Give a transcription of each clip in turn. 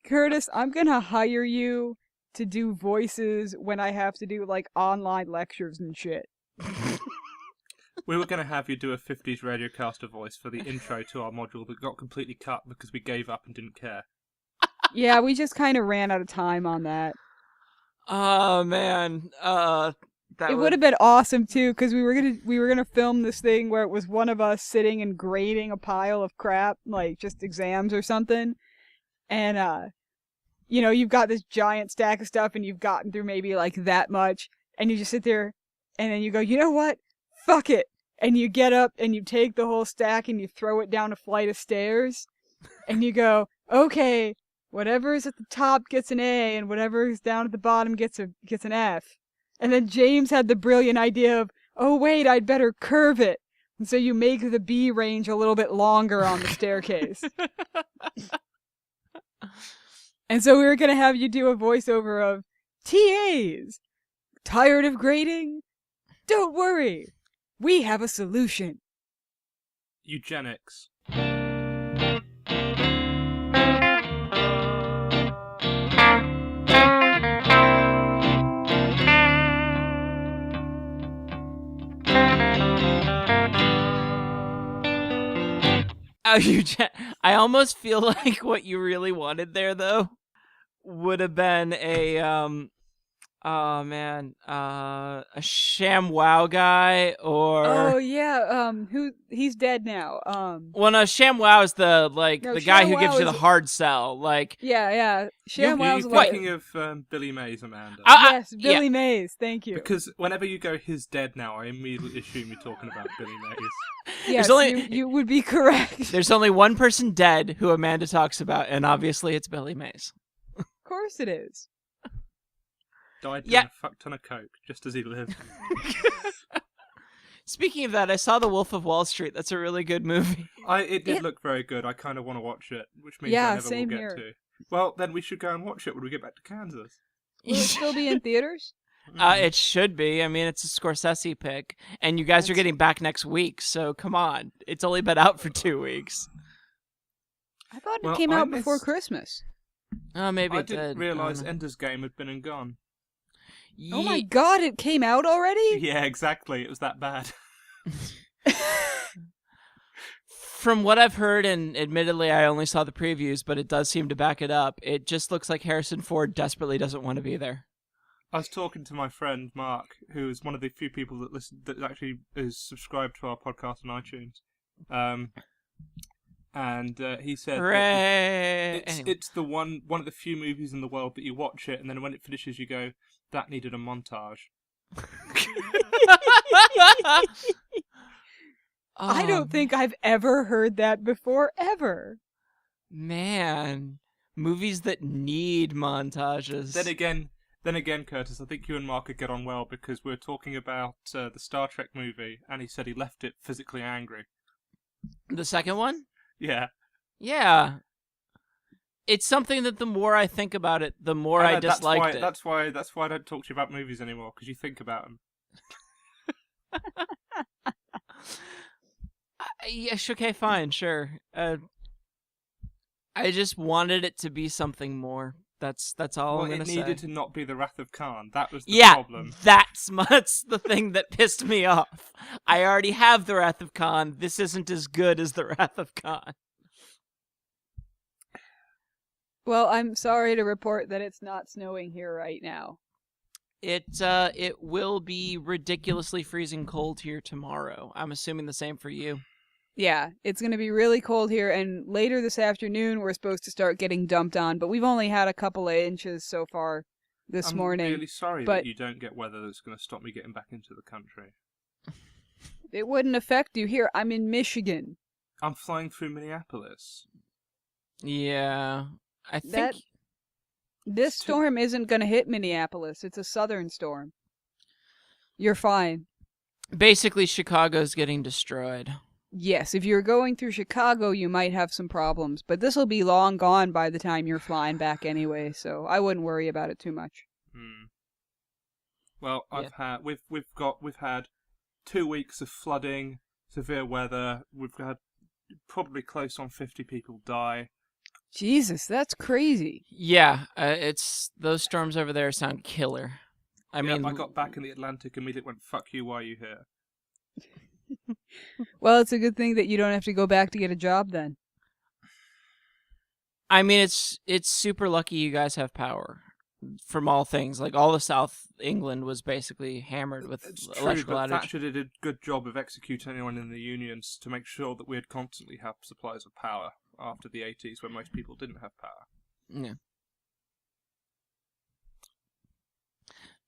Curtis, I'm gonna hire you to do voices when I have to do, like, online lectures and shit. We were going to have you do a 50s radiocaster voice for the intro to our module that got completely cut because we gave up and didn't care. Yeah, we just kind of ran out of time on that. Oh, man. It would have been awesome, too, because we were gonna film this thing where it was one of us sitting and grading a pile of crap, like, just exams or something. And, you've got this giant stack of stuff and you've gotten through maybe, like, that much. And you just sit there and then you go, you know what? Fuck it. And you get up and you take the whole stack and you throw it down a flight of stairs. And you go, okay, whatever is at the top gets an A and whatever is down at the bottom gets an F. And then James had the brilliant idea of, oh wait, I'd better curve it. And so you make the B range a little bit longer on the staircase. And so we were going to have you do a voiceover of, TAs, tired of grading? Don't worry. We have a solution. Eugenics. I almost feel like what you really wanted there, though, would have been a a ShamWow guy, or Oh yeah, he's dead now. Well, no, ShamWow is the guy who gives you the hard sell, like. Yeah. ShamWow's You're like... thinking of Billy Mays, Amanda. Yes, Billy Mays. Thank you. Because whenever you go, he's dead now, I immediately assume you're talking about Billy Mays. Yes, you would be correct. There's only one person dead who Amanda talks about, and obviously it's Billy Mays. Of course it is. Died doing a fuck ton of coke, just as he lived. Speaking of that, I saw The Wolf of Wall Street. That's a really good movie. It did look very good. I kind of want to watch it, which means I never will get to. Well, then we should go and watch it when we get back to Kansas. Will it still be in theaters? It should be. I mean, it's a Scorsese pick, and you guys are getting back next week, so come on. It's only been out for 2 weeks. I thought it came out before Christmas. Oh, maybe I it did. didn't realise Ender's Game had been and gone. Oh my god, it came out already? Yeah, exactly. It was that bad. From what I've heard, and admittedly I only saw the previews, but it does seem to back it up, it just looks like Harrison Ford desperately doesn't want to be there. I was talking to my friend Mark, who is one of the few people that actually is subscribed to our podcast on iTunes. And he said it's the one of the few movies in the world that you watch it, and then when it finishes you go, that needed a montage. I don't think I've ever heard that before, ever. Man, movies that need montages. Then again, Curtis, I think you and Mark could get on well because we're talking about the Star Trek movie, and he said he left it physically angry. The second one? Yeah. Yeah. It's something that the more I think about it, the more I disliked it. That's why I don't talk to you about movies anymore, because you think about them. Yes, okay, fine, sure. I just wanted it to be something more. That's all I'm going to say. It needed to not be the Wrath of Khan. That was the problem. That's the thing that pissed me off. I already have the Wrath of Khan. This isn't as good as the Wrath of Khan. Well, I'm sorry to report that it's not snowing here right now. It will be ridiculously freezing cold here tomorrow. I'm assuming the same for you. Yeah, it's going to be really cold here, and later this afternoon we're supposed to start getting dumped on, but we've only had a couple of inches so far this morning. I'm really sorry that you don't get weather that's going to stop me getting back into the country. It wouldn't affect you here. I'm in Michigan. I'm flying through Minneapolis. Yeah, I think... This storm isn't going to hit Minneapolis. It's a southern storm. You're fine. Basically, Chicago's getting destroyed. Yes, if you're going through Chicago, you might have some problems, but this will be long gone by the time you're flying back anyway, so I wouldn't worry about it too much. Well, we've had 2 weeks of flooding, severe weather. We've had probably close on 50 people die. Jesus, that's crazy. Yeah, it's those storms over there sound killer. I mean, I got back in the Atlantic and immediately went, "Fuck you, why are you here?" Well, it's a good thing that you don't have to go back to get a job then. I mean, it's super lucky you guys have power. From all things, like all of South England was basically hammered with electrical outage. Thatcher did a good job of executing anyone in the unions to make sure that we'd constantly have supplies of power after the 80s when most people didn't have power. Yeah.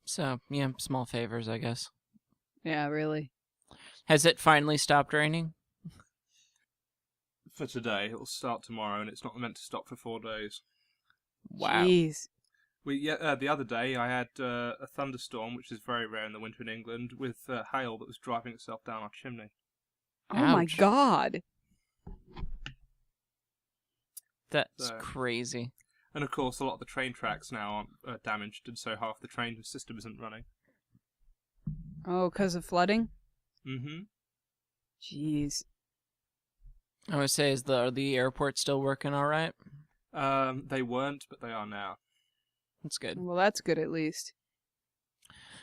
So, yeah, small favors, I guess. Yeah, really. Has it finally stopped raining? For today, it'll start tomorrow, and it's not meant to stop for 4 days. Wow. Jeez. The other day I had a thunderstorm, which is very rare in the winter in England, with hail that was driving itself down our chimney. Oh my God. That's crazy. And of course, a lot of the train tracks now aren't damaged, and so half the train system isn't running. Oh, because of flooding? Mm-hmm. Jeez. I would say, are the airport still working all right? They weren't, but they are now. That's good. Well, that's good at least.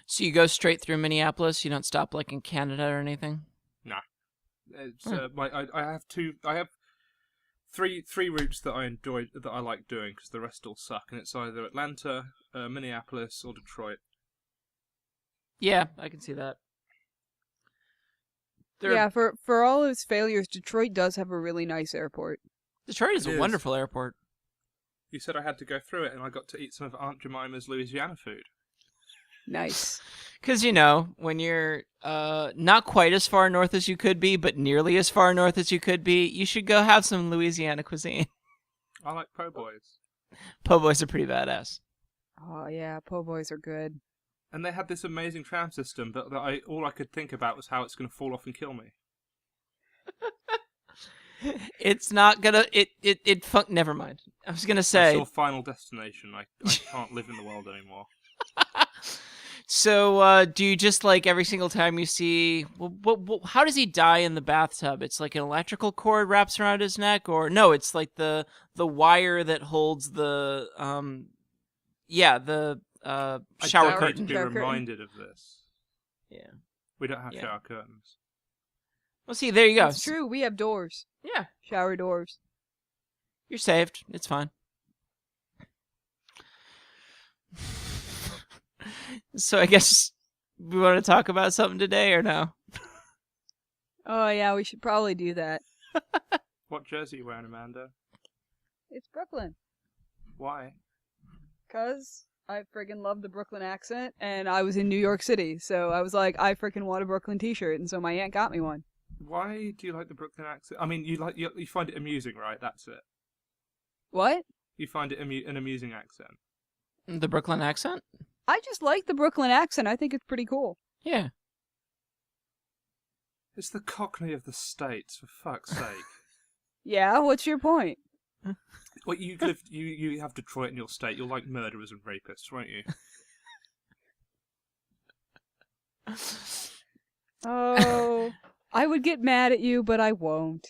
So you go straight through Minneapolis? You don't stop like in Canada or anything? Nah. It's I have three routes that I enjoy, that I like doing, because the rest all suck, and it's either Atlanta, Minneapolis, or Detroit. Yeah, I can see that. Yeah, for all its failures, Detroit does have a really nice airport. Detroit is a wonderful airport. You said I had to go through it, and I got to eat some of Aunt Jemima's Louisiana food. Nice. Because, when you're not quite as far north as you could be, but nearly as far north as you could be, you should go have some Louisiana cuisine. I like po' boys. Po' boys are pretty badass. Oh, yeah, po' boys are good. And they had this amazing tram system, but all I could think about was how it's going to fall off and kill me. It's not gonna. Never mind. I was gonna say. That's your final destination. I can't live in the world anymore. So, do you just like every single time you see? How does he die in the bathtub? It's like an electrical cord wraps around his neck, or no? It's like the wire that holds the shower I curtain. need to be reminded of this. Yeah. We don't have shower curtains. Well, see, there you go. It's true. We have doors. Yeah. Shower doors. You're saved. It's fine. So I guess we want to talk about something today, or no? Oh, yeah, we should probably do that. What jersey are you wearing, Amanda? It's Brooklyn. Why? 'Cause I friggin' love the Brooklyn accent, and I was in New York City, so I was like, I friggin' want a Brooklyn t-shirt, and so my aunt got me one. Why do you like the Brooklyn accent? I mean, you find it amusing, right? That's it. What? You find it an amusing accent. The Brooklyn accent? I just like the Brooklyn accent. I think it's pretty cool. Yeah. It's the Cockney of the States, for fuck's sake. Yeah, what's your point? Well, you have Detroit in your state. You'll like murderers and rapists, won't you? Oh, I would get mad at you, but I won't.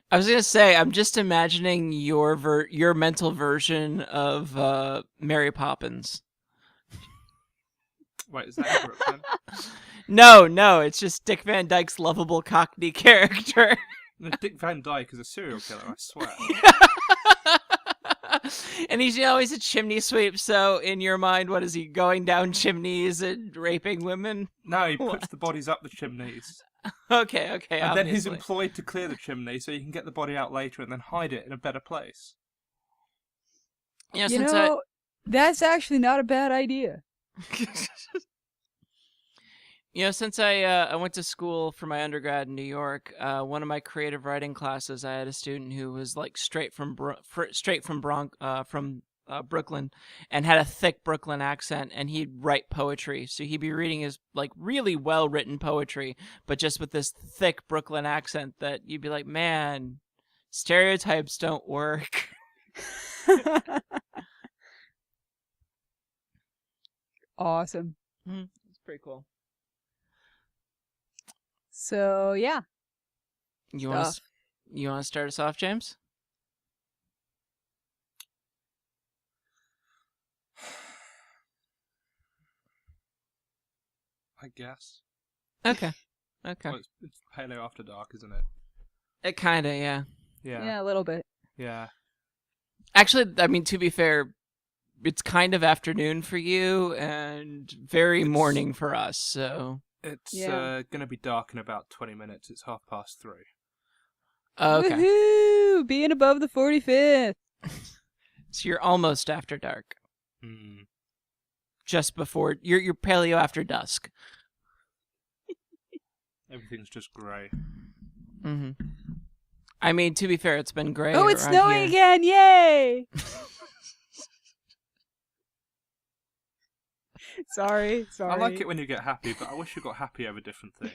I was gonna say, I'm just imagining your mental version of Mary Poppins. Wait, is that in Brooklyn? No, it's just Dick Van Dyke's lovable Cockney character. No, Dick Van Dyke is a serial killer, I swear. And he's a chimney sweep, so in your mind, what is he, going down chimneys and raping women? No, he puts the bodies up the chimneys. Okay, And obviously. then he's employed to clear the chimney so you can get the body out later and then hide it in a better place. Yeah, that's actually not a bad idea. Since I went to school for my undergrad in New York, one of my creative writing classes, I had a student who was like straight from Brooklyn, and had a thick Brooklyn accent, and he'd write poetry. So he'd be reading his like really well written poetry, but just with this thick Brooklyn accent that you'd be like, man, stereotypes don't work. Awesome. It's pretty cool. So, yeah. You want to start us off, James? I guess. Okay. Well, it's paleo after dark, isn't it? It kind of, yeah. Yeah, a little bit. Yeah. Actually, I mean, to be fair, it's kind of afternoon for you and very morning for us, so... It's going to be dark in about 20 minutes. It's 3:30. Okay. Woohoo! Being above the 45th. So you're almost after dark. Hmm. Just before... You're paleo after dusk. Everything's just grey. Mm-hmm. I mean, to be fair, it's been gray. Oh, it's around snowing here. again! Yay! Sorry. I like it when you get happy, but I wish you got happy over different things.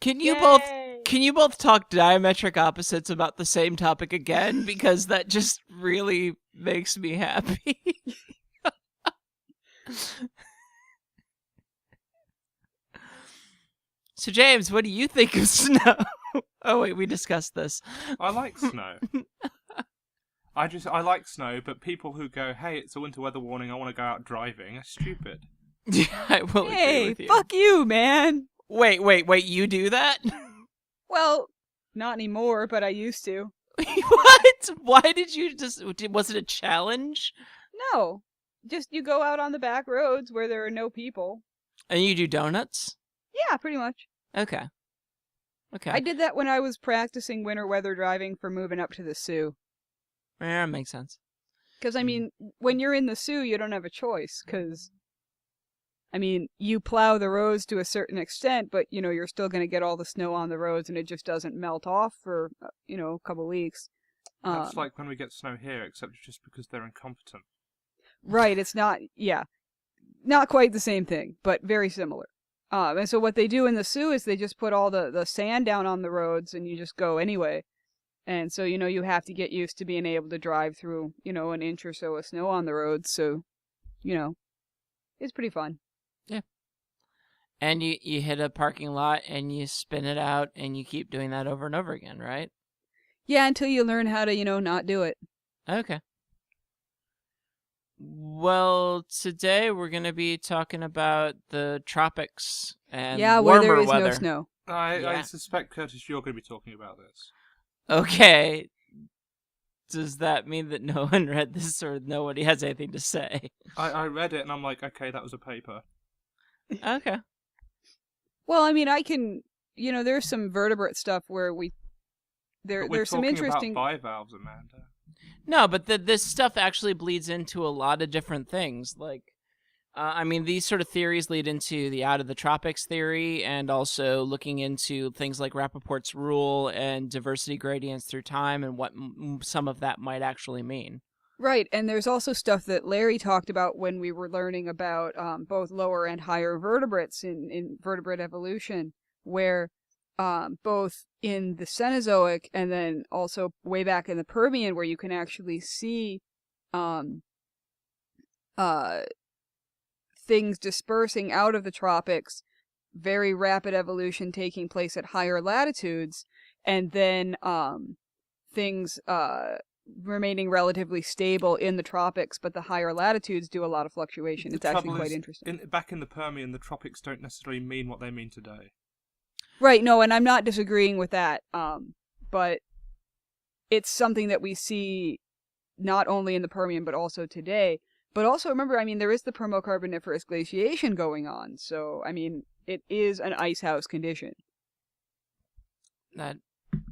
Can you Yay! both talk diametric opposites about the same topic again? Because that just really makes me happy. So, James, what do you think of snow? Oh, wait, we discussed this. I like snow. I like snow, but people who go, hey, it's a winter weather warning, I want to go out driving, are stupid. Yeah, I will agree Hey, with you. fuck you, man! Wait, you do that? Well, not anymore, but I used to. What? Why did you just... Was it a challenge? No. Just you go out on the back roads where there are no people. And you do donuts? Yeah, pretty much. Okay. I did that when I was practicing winter weather driving for moving up to the Sioux. Yeah, that makes sense. Because, I mean, when you're in the Sioux, you don't have a choice. Because, I mean, you plow the roads to a certain extent, but, you know, you're still going to get all the snow on the roads and it just doesn't melt off for, you know, a couple weeks. That's like when we get snow here, except just because they're incompetent. Right, it's not, yeah. Not quite the same thing, but very similar. And so what they do in the Sioux is they just put all the sand down on the roads and you just go anyway. And so, you know, you have to get used to being able to drive through, you know, an inch or so of snow on the roads. So, you know, it's pretty fun. Yeah. And you hit a parking lot and you spin it out and you keep doing that over and over again, right? Yeah, until you learn how to, you know, not do it. Okay. Well, today we're going to be talking about the tropics and yeah, where warmer there is weather. no snow. I suspect, Curtis, you're going to be talking about this. Okay. Does that mean that no one read this or nobody has anything to say? I read it and I'm like, okay, that was a paper. Okay. Well, I mean, I can, you know, there's some vertebrate stuff where there's some interesting... About bivalves, Amanda. No, but this stuff actually bleeds into a lot of different things. Like, I mean, these sort of theories lead into the out of the tropics theory and also looking into things like Rappaport's rule and diversity gradients through time and what some of that might actually mean. Right, and there's also stuff that Larry talked about when we were learning about both lower and higher vertebrates in vertebrate evolution, where both in the Cenozoic and then also way back in the Permian, where you can actually see things dispersing out of the tropics, very rapid evolution taking place at higher latitudes, and then things remaining relatively stable in the tropics, but the higher latitudes do a lot of fluctuation. It's actually quite interesting. Back in the Permian, the tropics don't necessarily mean what they mean today. Right, no, and I'm not disagreeing with that, but it's something that we see not only in the Permian, but also today. But also, remember, I mean, there is the Permo-Carboniferous glaciation going on, so, I mean, it is an icehouse condition. Well,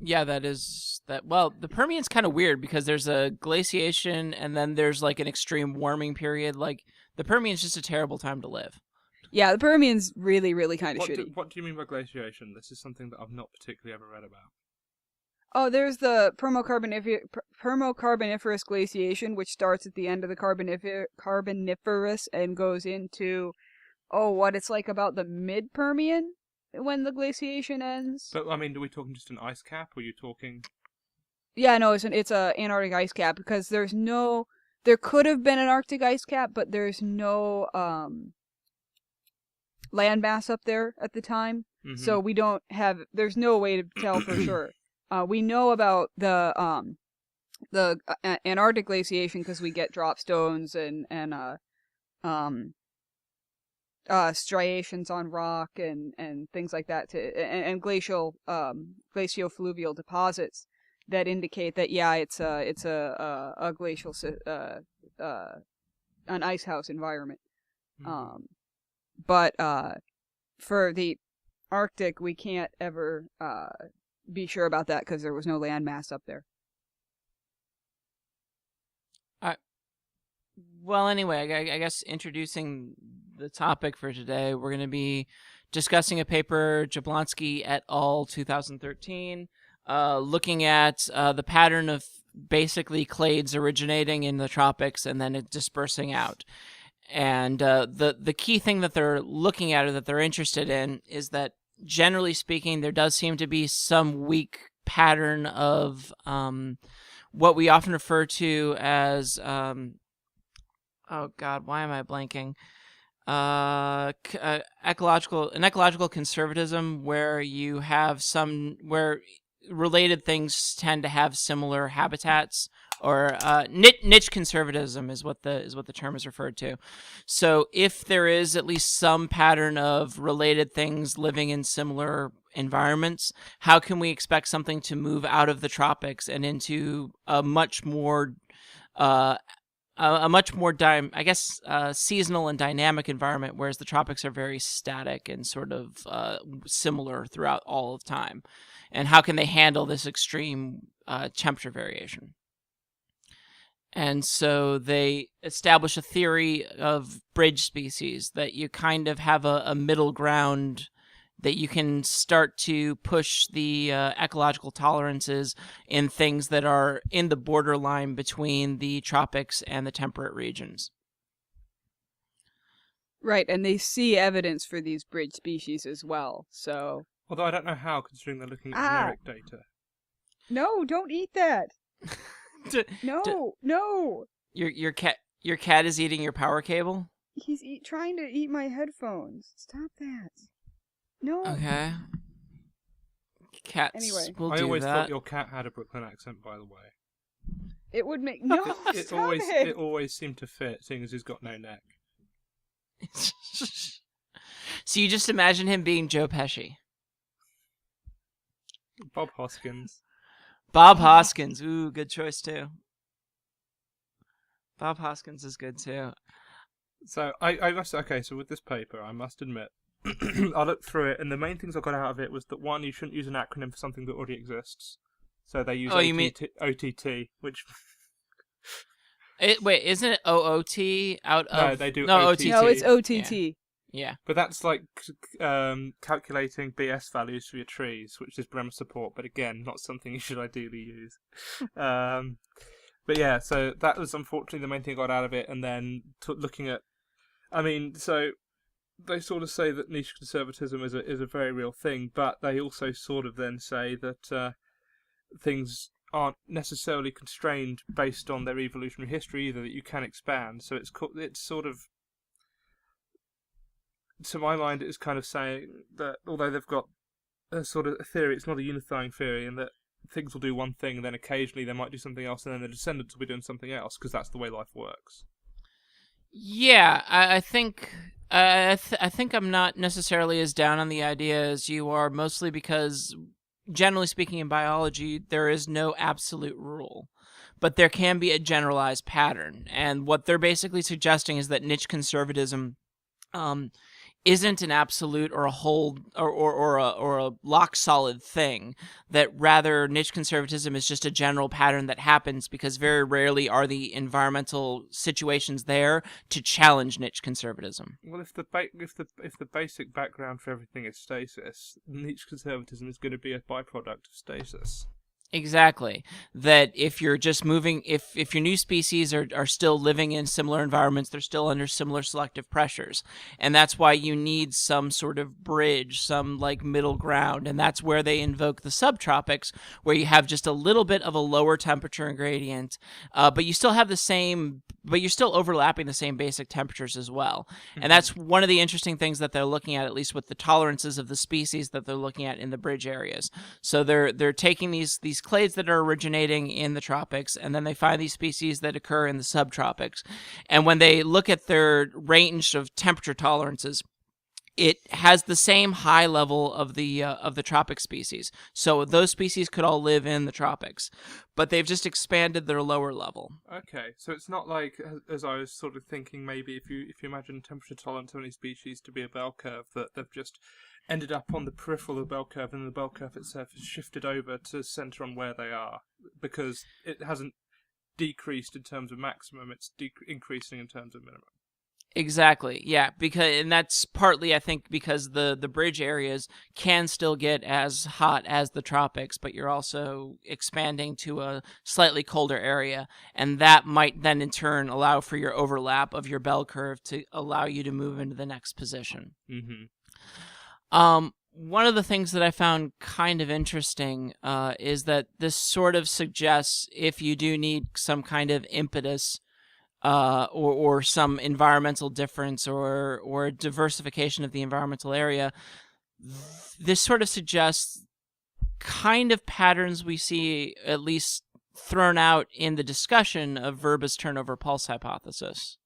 the Permian's kind of weird because there's a glaciation and then there's like an extreme warming period. Like, the Permian's just a terrible time to live. Yeah, the Permian's really, really kind of shitty. What do you mean by glaciation? This is something that I've not particularly ever read about. Oh, there's the Permo-Carboniferous glaciation, which starts at the end of the Carboniferous and goes into, it's like about the mid-Permian when the glaciation ends. But, I mean, are we talking just an ice cap, or are you talking... Yeah, no, it's a Antarctic ice cap, because there could have been an Arctic ice cap, but there's no, landmass up there at the time, so there's no way to tell for sure. We know about the Antarctic glaciation because we get drop stones and striations on rock and things like that, and glacial glaciofluvial deposits that indicate that it's a glacial an ice house environment. But for the Arctic, we can't ever be sure about that because there was no land mass up there. Well, anyway, I guess introducing the topic for today, we're going to be discussing a paper, Jablonski et al., 2013, looking at the pattern of basically clades originating in the tropics and then it dispersing out. And the key thing that they're looking at or that they're interested in is that, generally speaking, there does seem to be some weak pattern of what we often refer to as... oh God, why am I blanking? Ecological conservatism, where you have where related things tend to have similar habitats, or niche conservatism is what the term is referred to. So if there is at least some pattern of related things living in similar environments, how can we expect something to move out of the tropics and into a much more seasonal and dynamic environment, whereas the tropics are very static and sort of similar throughout all of time? And how can they handle this extreme temperature variation? And so they establish a theory of bridge species, that you kind of have a middle ground, that you can start to push the ecological tolerances in things that are in the borderline between the tropics and the temperate regions. Right, and they see evidence for these bridge species as well, so... Although I don't know how, considering they're looking at generic data. No, don't eat that! No! Your cat is eating your power cable? He's trying to eat my headphones. Stop that. No. Okay. Cats will do that. I always thought your cat had a Brooklyn accent, by the way. It would make... No, it always seemed to fit, seeing as he's got no neck. So you just imagine him being Joe Pesci. Bob Hoskins. Bob Hoskins. Ooh, good choice, too. Bob Hoskins is good, too. So, so with this paper, I must admit, I looked through it, and the main things I got out of it was that, one, you shouldn't use an acronym for something that already exists. So they use OTT, which... Wait, isn't it OOT out of... No, they do OTT. No, it's OTT. Yeah. But that's like calculating BS values for your trees, which is Bremer support, but again, not something you should ideally use. But yeah, so that was unfortunately the main thing I got out of it, and then looking at... so they sort of say that niche conservatism is a very real thing, but they also sort of then say that things aren't necessarily constrained based on their evolutionary history either, that you can expand. So it's sort of... To my mind, it's kind of saying that although they've got a sort of a theory, it's not a unifying theory, and that things will do one thing, and then occasionally they might do something else, and then the descendants will be doing something else, because that's the way life works. Yeah, I think I think I'm not necessarily as down on the idea as you are, mostly because, generally speaking, in biology, there is no absolute rule. But there can be a generalized pattern, and what they're basically suggesting is that niche conservatism isn't an absolute or a whole or a lock solid thing, that rather niche conservatism is just a general pattern that happens because very rarely are the environmental situations there to challenge niche conservatism. Well, if the basic background for everything is stasis, niche conservatism is going to be a byproduct of stasis. Exactly. That if you're just moving, if your new species are still living in similar environments, they're still under similar selective pressures. And that's why you need some sort of bridge, some like middle ground. And that's where they invoke the subtropics, where you have just a little bit of a lower temperature gradient, but you still have the same but you're still overlapping the same basic temperatures as well. Mm-hmm. And that's one of the interesting things that they're looking at least with the tolerances of the species that they're looking at in the bridge areas. So they're taking these clades that are originating in the tropics, and then they find these species that occur in the subtropics. And when they look at their range of temperature tolerances, it has the same high level of the tropic species. So those species could all live in the tropics, but they've just expanded their lower level. Okay, so it's not like, as I was sort of thinking, maybe if you imagine temperature tolerance of any species to be a bell curve, that they've just ended up on the peripheral of the bell curve, and the bell curve itself has shifted over to center on where they are, because it hasn't decreased in terms of maximum, it's increasing in terms of minimum. Exactly. Yeah, and that's partly, I think, because the bridge areas can still get as hot as the tropics, but you're also expanding to a slightly colder area, and that might then in turn allow for your overlap of your bell curve to allow you to move into the next position. Mm-hmm. One of the things that I found kind of interesting is that this sort of suggests if you do need some kind of impetus or some environmental difference or diversification of the environmental area, this sort of suggests kind of patterns we see at least thrown out in the discussion of Verba's turnover pulse hypothesis.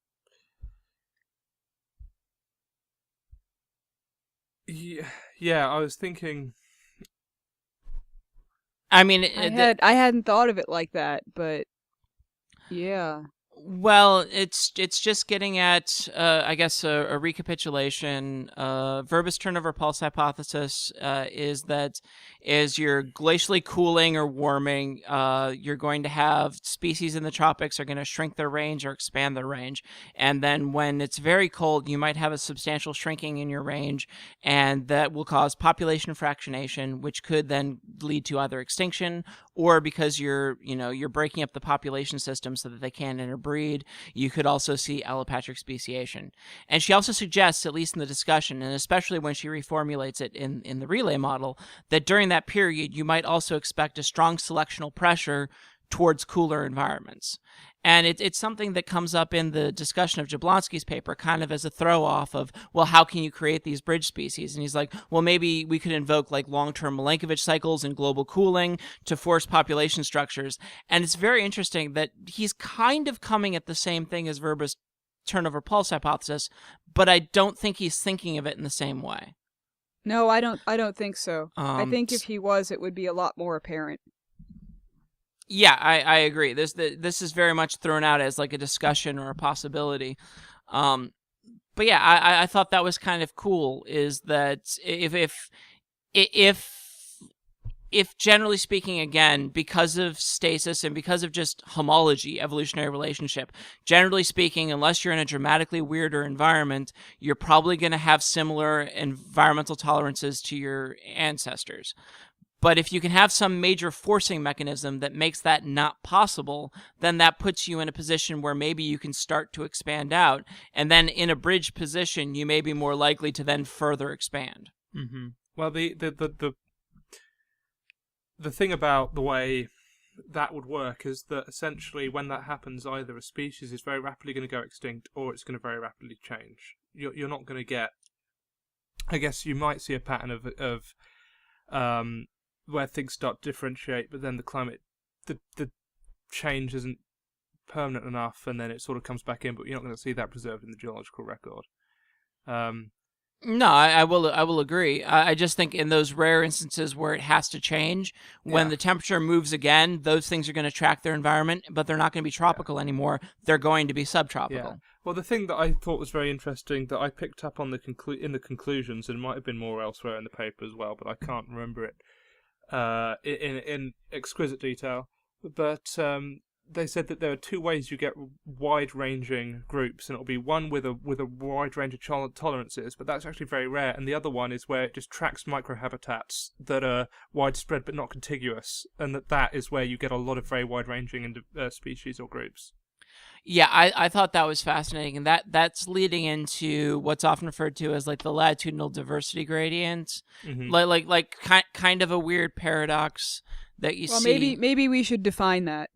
Yeah, I was thinking. I mean, I hadn't thought of it like that, but yeah. Well, it's just getting at, I guess, a recapitulation. Verba's turnover pulse hypothesis is that as you're glacially cooling or warming, you're going to have species in the tropics are going to shrink their range or expand their range. And then when it's very cold, you might have a substantial shrinking in your range, and that will cause population fractionation, which could then lead to either extinction or because you're breaking up the population system so that they can't interbreed, you could also see allopatric speciation. And she also suggests, at least in the discussion, and especially when she reformulates it in the relay model, that during that period you might also expect a strong selectional pressure towards cooler environments. And it's something that comes up in the discussion of Jablonski's paper, kind of as a throw-off of, well, how can you create these bridge species? And he's like, well, maybe we could invoke like long-term Milankovitch cycles and global cooling to force population structures. And it's very interesting that he's kind of coming at the same thing as Verba's turnover pulse hypothesis, but I don't think he's thinking of it in the same way. No, I don't think so. I think if he was, it would be a lot more apparent. Yeah, I agree. This is very much thrown out as like a discussion or a possibility. But yeah, I thought that was kind of cool, is that if generally speaking, again, because of stasis and because of just homology, evolutionary relationship, generally speaking, unless you're in a dramatically weirder environment, you're probably going to have similar environmental tolerances to your ancestors. But if you can have some major forcing mechanism that makes that not possible, then that puts you in a position where maybe you can start to expand out. And then in a bridge position, you may be more likely to then further expand. Mm-hmm. Well, the thing about the way that would work is that essentially when that happens, either a species is very rapidly going to go extinct or it's going to very rapidly change. You're not going to get... I guess you might see a pattern of where things start to differentiate, but then the climate, the change isn't permanent enough, and then it sort of comes back in, but you're not going to see that preserved in the geological record. No, I will agree. I just think in those rare instances where it has to change, when the temperature moves again, those things are going to track their environment, but they're not going to be tropical anymore. They're going to be subtropical. Yeah. Well, the thing that I thought was very interesting that I picked up on in the conclusions, and it might have been more elsewhere in the paper as well, but I can't remember it in exquisite detail. But they said that there are two ways you get wide-ranging groups, and it'll be one with a wide range of tolerances, but that's actually very rare, and the other one is where it just tracks microhabitats that are widespread but not contiguous, and that is where you get a lot of very wide-ranging species or groups. Yeah, I thought that was fascinating, and that's leading into what's often referred to as like the latitudinal diversity gradient, mm-hmm. like kind of a weird paradox that you see. Well, maybe we should define that.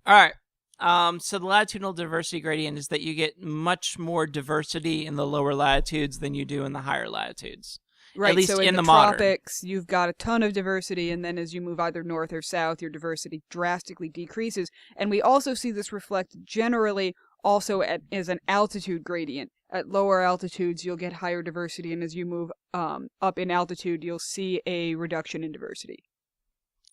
All right. So the latitudinal diversity gradient is that you get much more diversity in the lower latitudes than you do in the higher latitudes. Right, at least so in the tropics, you've got a ton of diversity, and then as you move either north or south, your diversity drastically decreases. And we also see this reflected generally also as an altitude gradient. At lower altitudes, you'll get higher diversity, and as you move up in altitude, you'll see a reduction in diversity.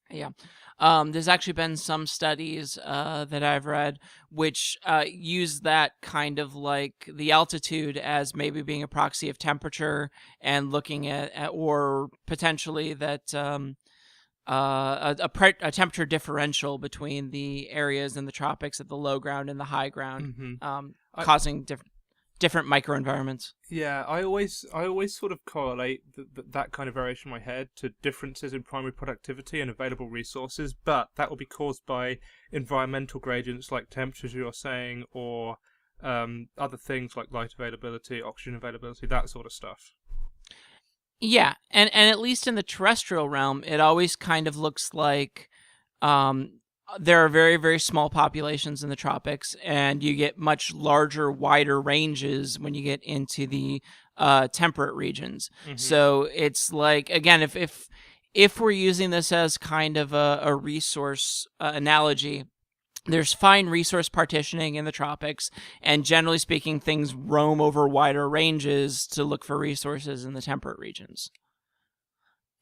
Yeah. There's actually been some studies that I've read which use that kind of like the altitude as maybe being a proxy of temperature, and looking at or potentially that a temperature differential between the areas in the tropics at the low ground and the high ground, causing different microenvironments. Yeah, I always sort of correlate that kind of variation in my head to differences in primary productivity and available resources, but that will be caused by environmental gradients like temperatures you're saying, or other things like light availability, oxygen availability, that sort of stuff. Yeah, and at least in the terrestrial realm, it always kind of looks like there are very, very small populations in the tropics, and you get much larger, wider ranges when you get into the temperate regions. Mm-hmm. So it's like, again, if we're using this as kind of a resource analogy, there's fine resource partitioning in the tropics, and generally speaking, things roam over wider ranges to look for resources in the temperate regions.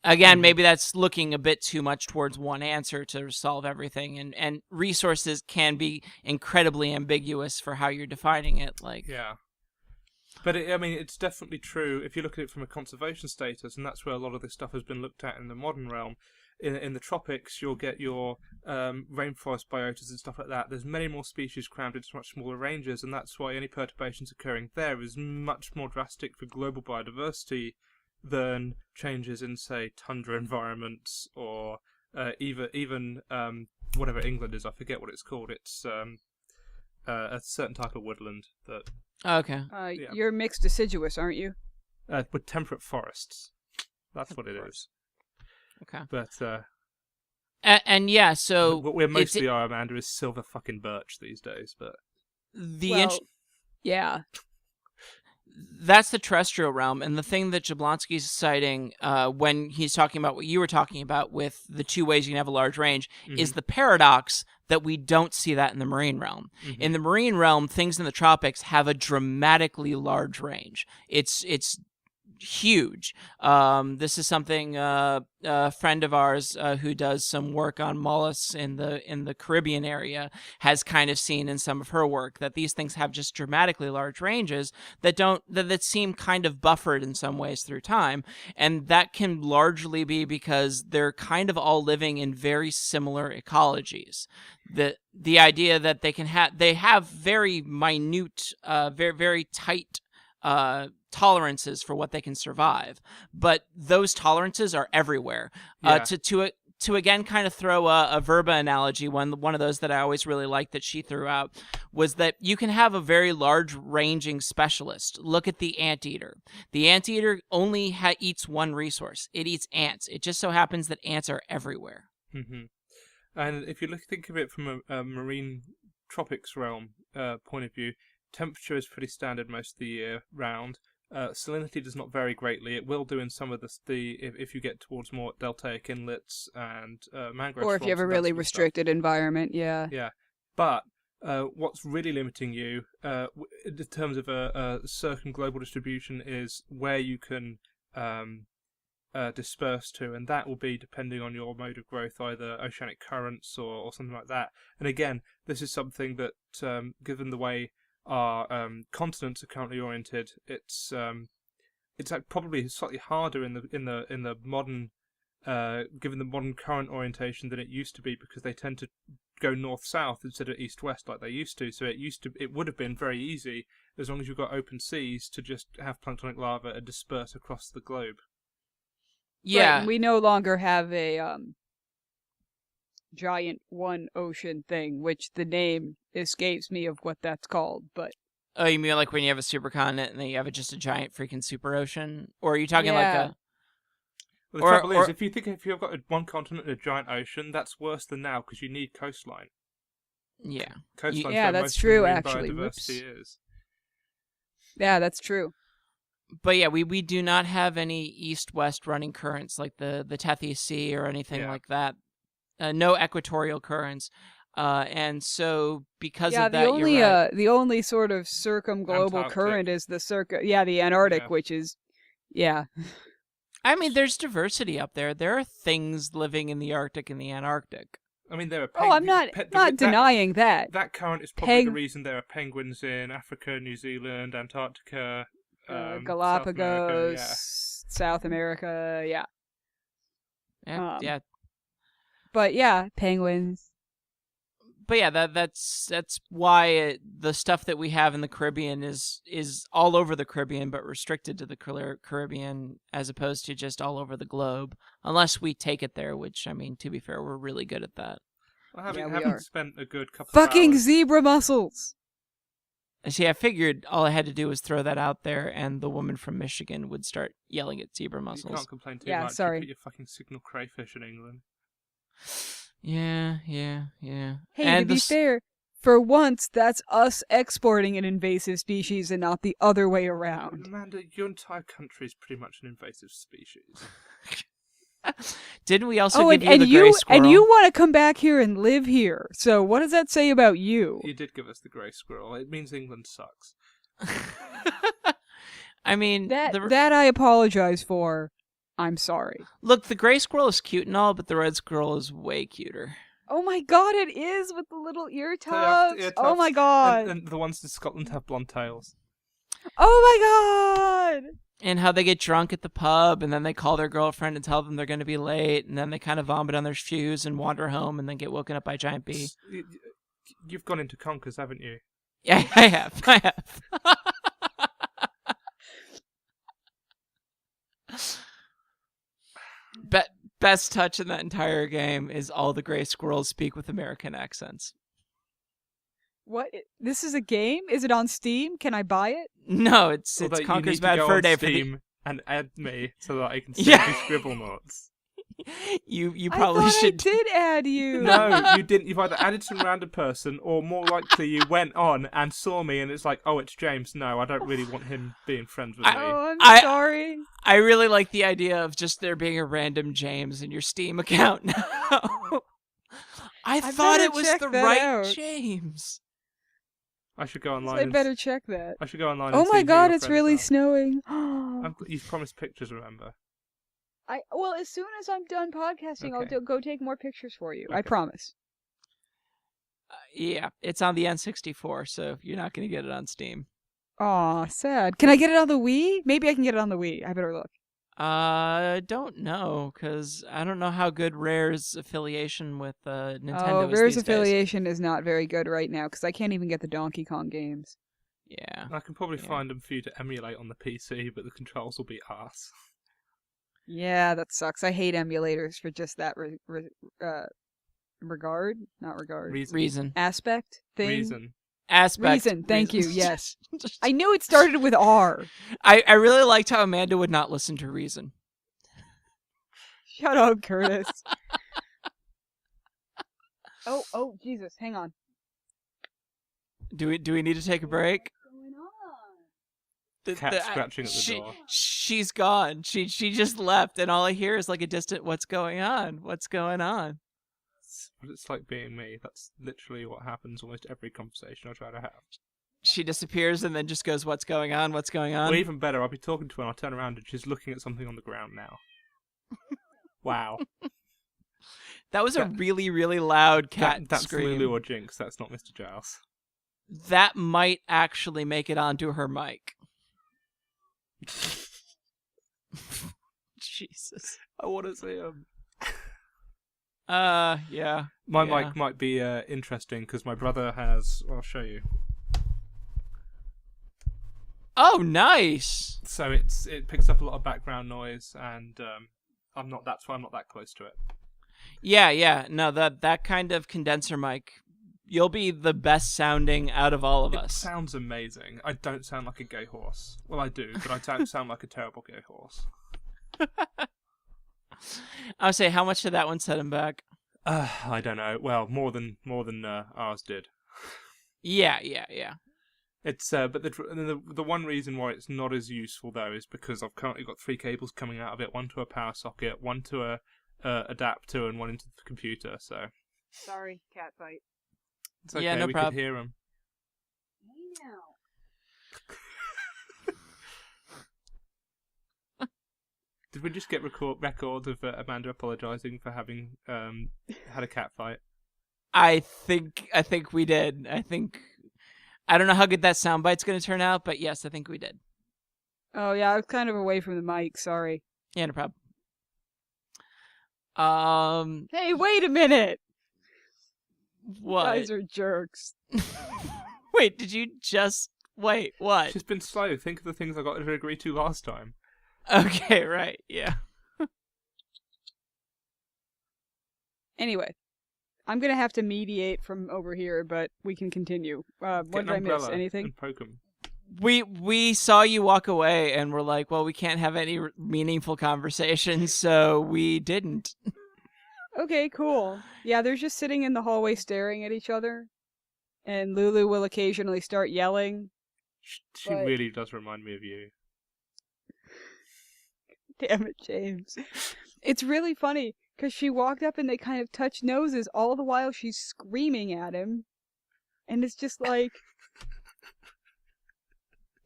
Again, maybe that's looking a bit too much towards one answer to solve everything, and resources can be incredibly ambiguous for how you're defining it. Yeah. But it's definitely true if you look at it from a conservation status, and that's where a lot of this stuff has been looked at in the modern realm. In the tropics, you'll get your rainforest biotas and stuff like that. There's many more species crammed into much smaller ranges, and that's why any perturbations occurring there is much more drastic for global biodiversity than changes in, say, tundra environments, or even whatever England is. I forget what it's called. It's a certain type of woodland that. Okay. You're mixed deciduous, aren't you? With temperate forests. That's what it is. Okay. But and yeah, so what we're mostly are, Amanda, is silver fucking birch these days. But yeah. That's the terrestrial realm, and the thing that Jablonski's citing when he's talking about what you were talking about with the two ways you can have a large range is the paradox that we don't see that in the marine realm. Mm-hmm. In the marine realm, things in the tropics have a dramatically large range. It's huge. This is something a friend of ours who does some work on mollusks in the Caribbean area has kind of seen in some of her work, that these things have just dramatically large ranges that seem kind of buffered in some ways through time, and that can largely be because they're kind of all living in very similar ecologies. The idea that they have very minute, very, very tight tolerances for what they can survive, but those tolerances are everywhere. Yeah. To again kind of throw a Verba analogy, one of those that I always really liked that she threw out was that you can have a very large ranging specialist. Look at the anteater. The anteater only eats one resource. It eats ants. It just so happens that ants are everywhere. Mm-hmm. And if you think of it from a marine tropics realm point of view, temperature is pretty standard most of the year round. Salinity does not vary greatly. It will do in some of if you get towards more deltaic inlets and mangrove. Or if you have a really restricted environment, yeah. Yeah, but what's really limiting you in terms of a certain global distribution is where you can disperse to, and that will be depending on your mode of growth, either oceanic currents or something like that. And again, this is something that, given the way our continents are currently oriented, it's probably slightly harder in the modern, given the modern current orientation than it used to be, because they tend to go north-south instead of east-west like they used to. So it would have been very easy, as long as you've got open seas, to just have planktonic larvae and disperse across the globe. Yeah, right, we no longer have a giant one ocean thing, which the name escapes me of what that's called, but oh, you mean like when you have a supercontinent and then you have just a giant freaking super ocean? Or are you talking like a well, the trouble is, if you've got one continent and a giant ocean, that's worse than now because you need coastline. Yeah. Coastlines Yeah, where that's most true, marine actually. biodiversity is. Yeah, that's true. But yeah, we do not have any east-west running currents like the Tethys Sea or anything like that. No equatorial currents. And so because of that, you're right. The only sort of circumglobal Antarctic. current is the the Antarctic, Yeah. which is I mean, there's diversity up there. There are things living in the Arctic and the Antarctic. I mean, there are I'm not denying that. That current is probably the reason there are penguins in Africa, New Zealand, Antarctica, Galapagos, South America. South America, yeah. Yeah. But yeah, penguins. But yeah, that's why the stuff that we have in the Caribbean is all over the Caribbean, but restricted to the Caribbean as opposed to just all over the globe, unless we take it there. Which, I mean, to be fair, we're really good at that. Well, having we are. spent a good couple Fucking of hours... zebra mussels. See, I figured all I had to do was throw that out there, and the woman from Michigan would start yelling at zebra mussels. You can't complain too Yeah, much. sorry. You put your fucking signal crayfish in England. Yeah. Hey, and to be fair, for once, that's us exporting an invasive species and not the other way around. Amanda, your entire country is pretty much an invasive species. Didn't we also give you the gray squirrel? And you want to come back here and live here. So what does that say about you? You did give us the grey squirrel. It means England sucks. I mean, that I apologize for. I'm sorry. Look, the gray squirrel is cute and all, but the red squirrel is way cuter. Oh my god, it is with the little ear tufts. Oh my god. And the ones in Scotland have blonde tails. Oh my god. And how they get drunk at the pub, and then they call their girlfriend and tell them they're going to be late, and then they kind of vomit on their shoes and wander home, and then get woken up by a giant bee. You've gone into Conkers, haven't you? Yeah, I have. Best touch in that entire game is all the gray squirrels speak with American accents. What? This is a game? Is it on Steam? Can I buy it? No, it's Conker's Bad Fur Day for Steam and add me so that I can send you scribble notes. You probably should. I did add you. No, you didn't. You've either added some random person, or more likely you went on and saw me, and it's like, oh, it's James. No, I don't really want him being friends with me. Oh, I'm sorry. I really like the idea of just there being a random James in your Steam account now. I thought it was the right James. I should go online. I better check that. I should go online. Oh and my see god, who your it's friends really are. snowing. You've promised pictures, remember? Well, as soon as I'm done podcasting, Okay. I'll go take more pictures for you. Okay. I promise. Yeah, it's on the N64, so you're not going to get it on Steam. Aw, sad. Can I get it on the Wii? Maybe I can get it on the Wii. I better look. Don't know, because I don't know how good Rare's affiliation with Nintendo is Rare's these affiliation is not very good right now, because I can't even get the Donkey Kong games. days. Yeah. I can probably find them for you to emulate on the PC, but the controls will be arse. Yeah, that sucks. I hate emulators for just that regard. Not regard. Reason. Aspect thing. Reason. Aspect. Reason. Thank you. Yes. I knew it started with R. I really liked how Amanda would not listen to Reason. Shut up, Curtis. Oh, Jesus. Hang on. Do we need to take a break? Cat scratching at the door. She's gone. She just left, and all I hear is like a distant, "What's going on? What's going on?" It's like being me. That's literally what happens almost every conversation I try to have. She disappears and then just goes, "What's going on? What's going on?" Or even better, I'll be talking to her and I'll turn around and she's looking at something on the ground now. Wow. That was a really, really loud cat that's scream. Lulu or Jinx. That's not Mr. Giles. That might actually make it onto her mic. Jesus. I want to see him. Yeah. My mic might be interesting because my brother has... I'll show you. Oh, nice. So it picks up a lot of background noise, and that's why I'm not that close to it. Yeah. No, that kind of condenser mic, you'll be the best sounding out of all of us. It sounds amazing. I don't sound like a gay horse. Well, I do, but I don't sound like a terrible gay horse. I'll say, how much did that one set him back? I don't know. Well, more than ours did. Yeah. It's but the one reason why it's not as useful though is because I've currently got 3 cables coming out of it, one to a power socket, one to a adapter, and one into the computer. So Sorry, cat fight. it's okay. Yeah, no we prob. could hear them. Hey now. Did we just get record of Amanda apologising for having had a cat fight? I think we did. I don't know how good that soundbite's going to turn out, but yes, I think we did. Oh yeah, I was kind of away from the mic. Sorry. Yeah, no problem. Hey, wait a minute. What? You guys are jerks. Wait, did you just wait? What? She's been slow. Think of the things I got her to agree to last time. Okay, right. Yeah. Anyway, I'm gonna have to mediate from over here, but we can continue. What Get did I an miss? umbrella Anything? and poke 'em. We saw you walk away and we're like, well, we can't have any meaningful conversations, so we didn't. Okay, cool. Yeah, they're just sitting in the hallway staring at each other, and Lulu will occasionally start yelling. She But- really does remind me of you. Damn it, James. It's really funny, because she walked up and they kind of touched noses all the while she's screaming at him. And it's just like...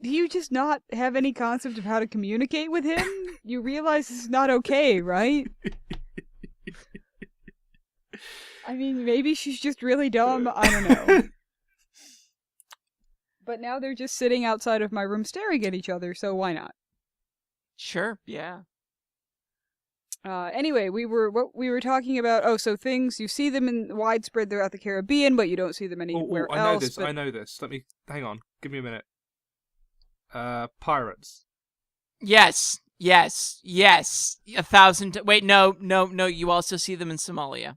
Do you just not have any concept of how to communicate with him? You realize this is not okay, right? I mean, maybe she's just really dumb. I don't know. But now they're just sitting outside of my room staring at each other, so why not? Sure, yeah. Anyway, we were talking about. Oh, so things you see them in widespread throughout the Caribbean, but you don't see them anywhere I know else. this. But... I know this. Let me hang on. Give me a minute. Pirates. Yes. 1,000. Wait, no. You also see them in Somalia.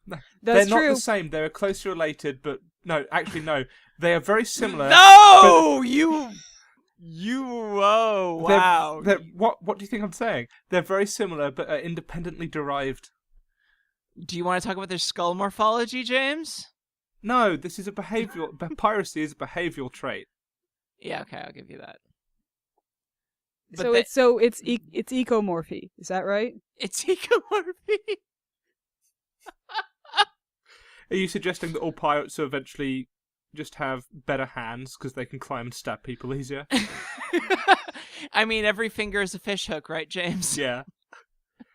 That's They're true. not the same. They're closely related, but no. Actually, no. They are very similar. No, Oh, wow. What do you think I'm saying? They're very similar, but are independently derived. Do you want to talk about their skull morphology, James? No, this is a behavioral. Piracy is a behavioral trait. Yeah, okay, I'll give you that. So it's ecomorphy. Is that right? It's ecomorphy. Are you suggesting that all pirates will eventually just have better hands because they can climb and stab people easier? I mean, every finger is a fish hook, right, James? Yeah.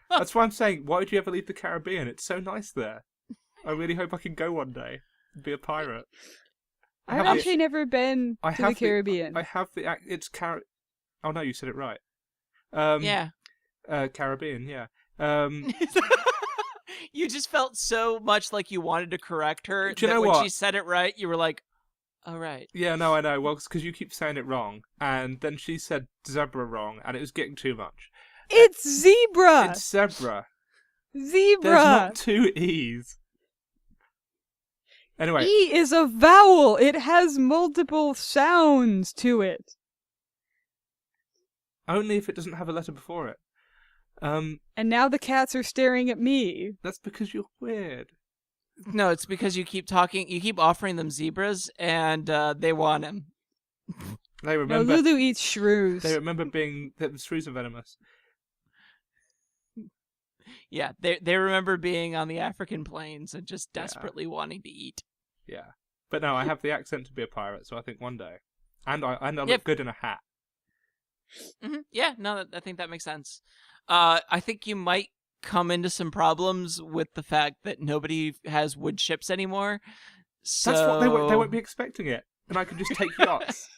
That's why I'm saying, why would you ever leave the Caribbean? It's so nice there. I really hope I can go one day and be a pirate. I've actually never been to the Caribbean. I have the... It's Oh, no, you said it right. Yeah. Caribbean, yeah. You just felt so much like you wanted to correct her. Do you know when what? she said it right, you were like, "Oh, right." Yeah, no, I know. Well, it's because you keep saying it wrong, and then she said zebra wrong, and it was getting too much. It's zebra. It's zebra. Zebra. There's not 2 E's. Anyway. E is a vowel. It has multiple sounds to it. Only if it doesn't have a letter before it. And now the cats are staring at me. That's because you're weird. No, it's because you keep talking. You keep offering them zebras, and they want him. They remember. No, Lulu eats shrews. They remember that the shrews are venomous. Yeah, they remember being on the African plains and just desperately wanting to eat. Yeah, but no, I have the accent to be a pirate, so I think one day, and I look good in a hat. Mm-hmm. Yeah, no, I think that makes sense. I think you might come into some problems with the fact that nobody has wood ships anymore. So... That's what they won't be expecting it, and I can just take yachts.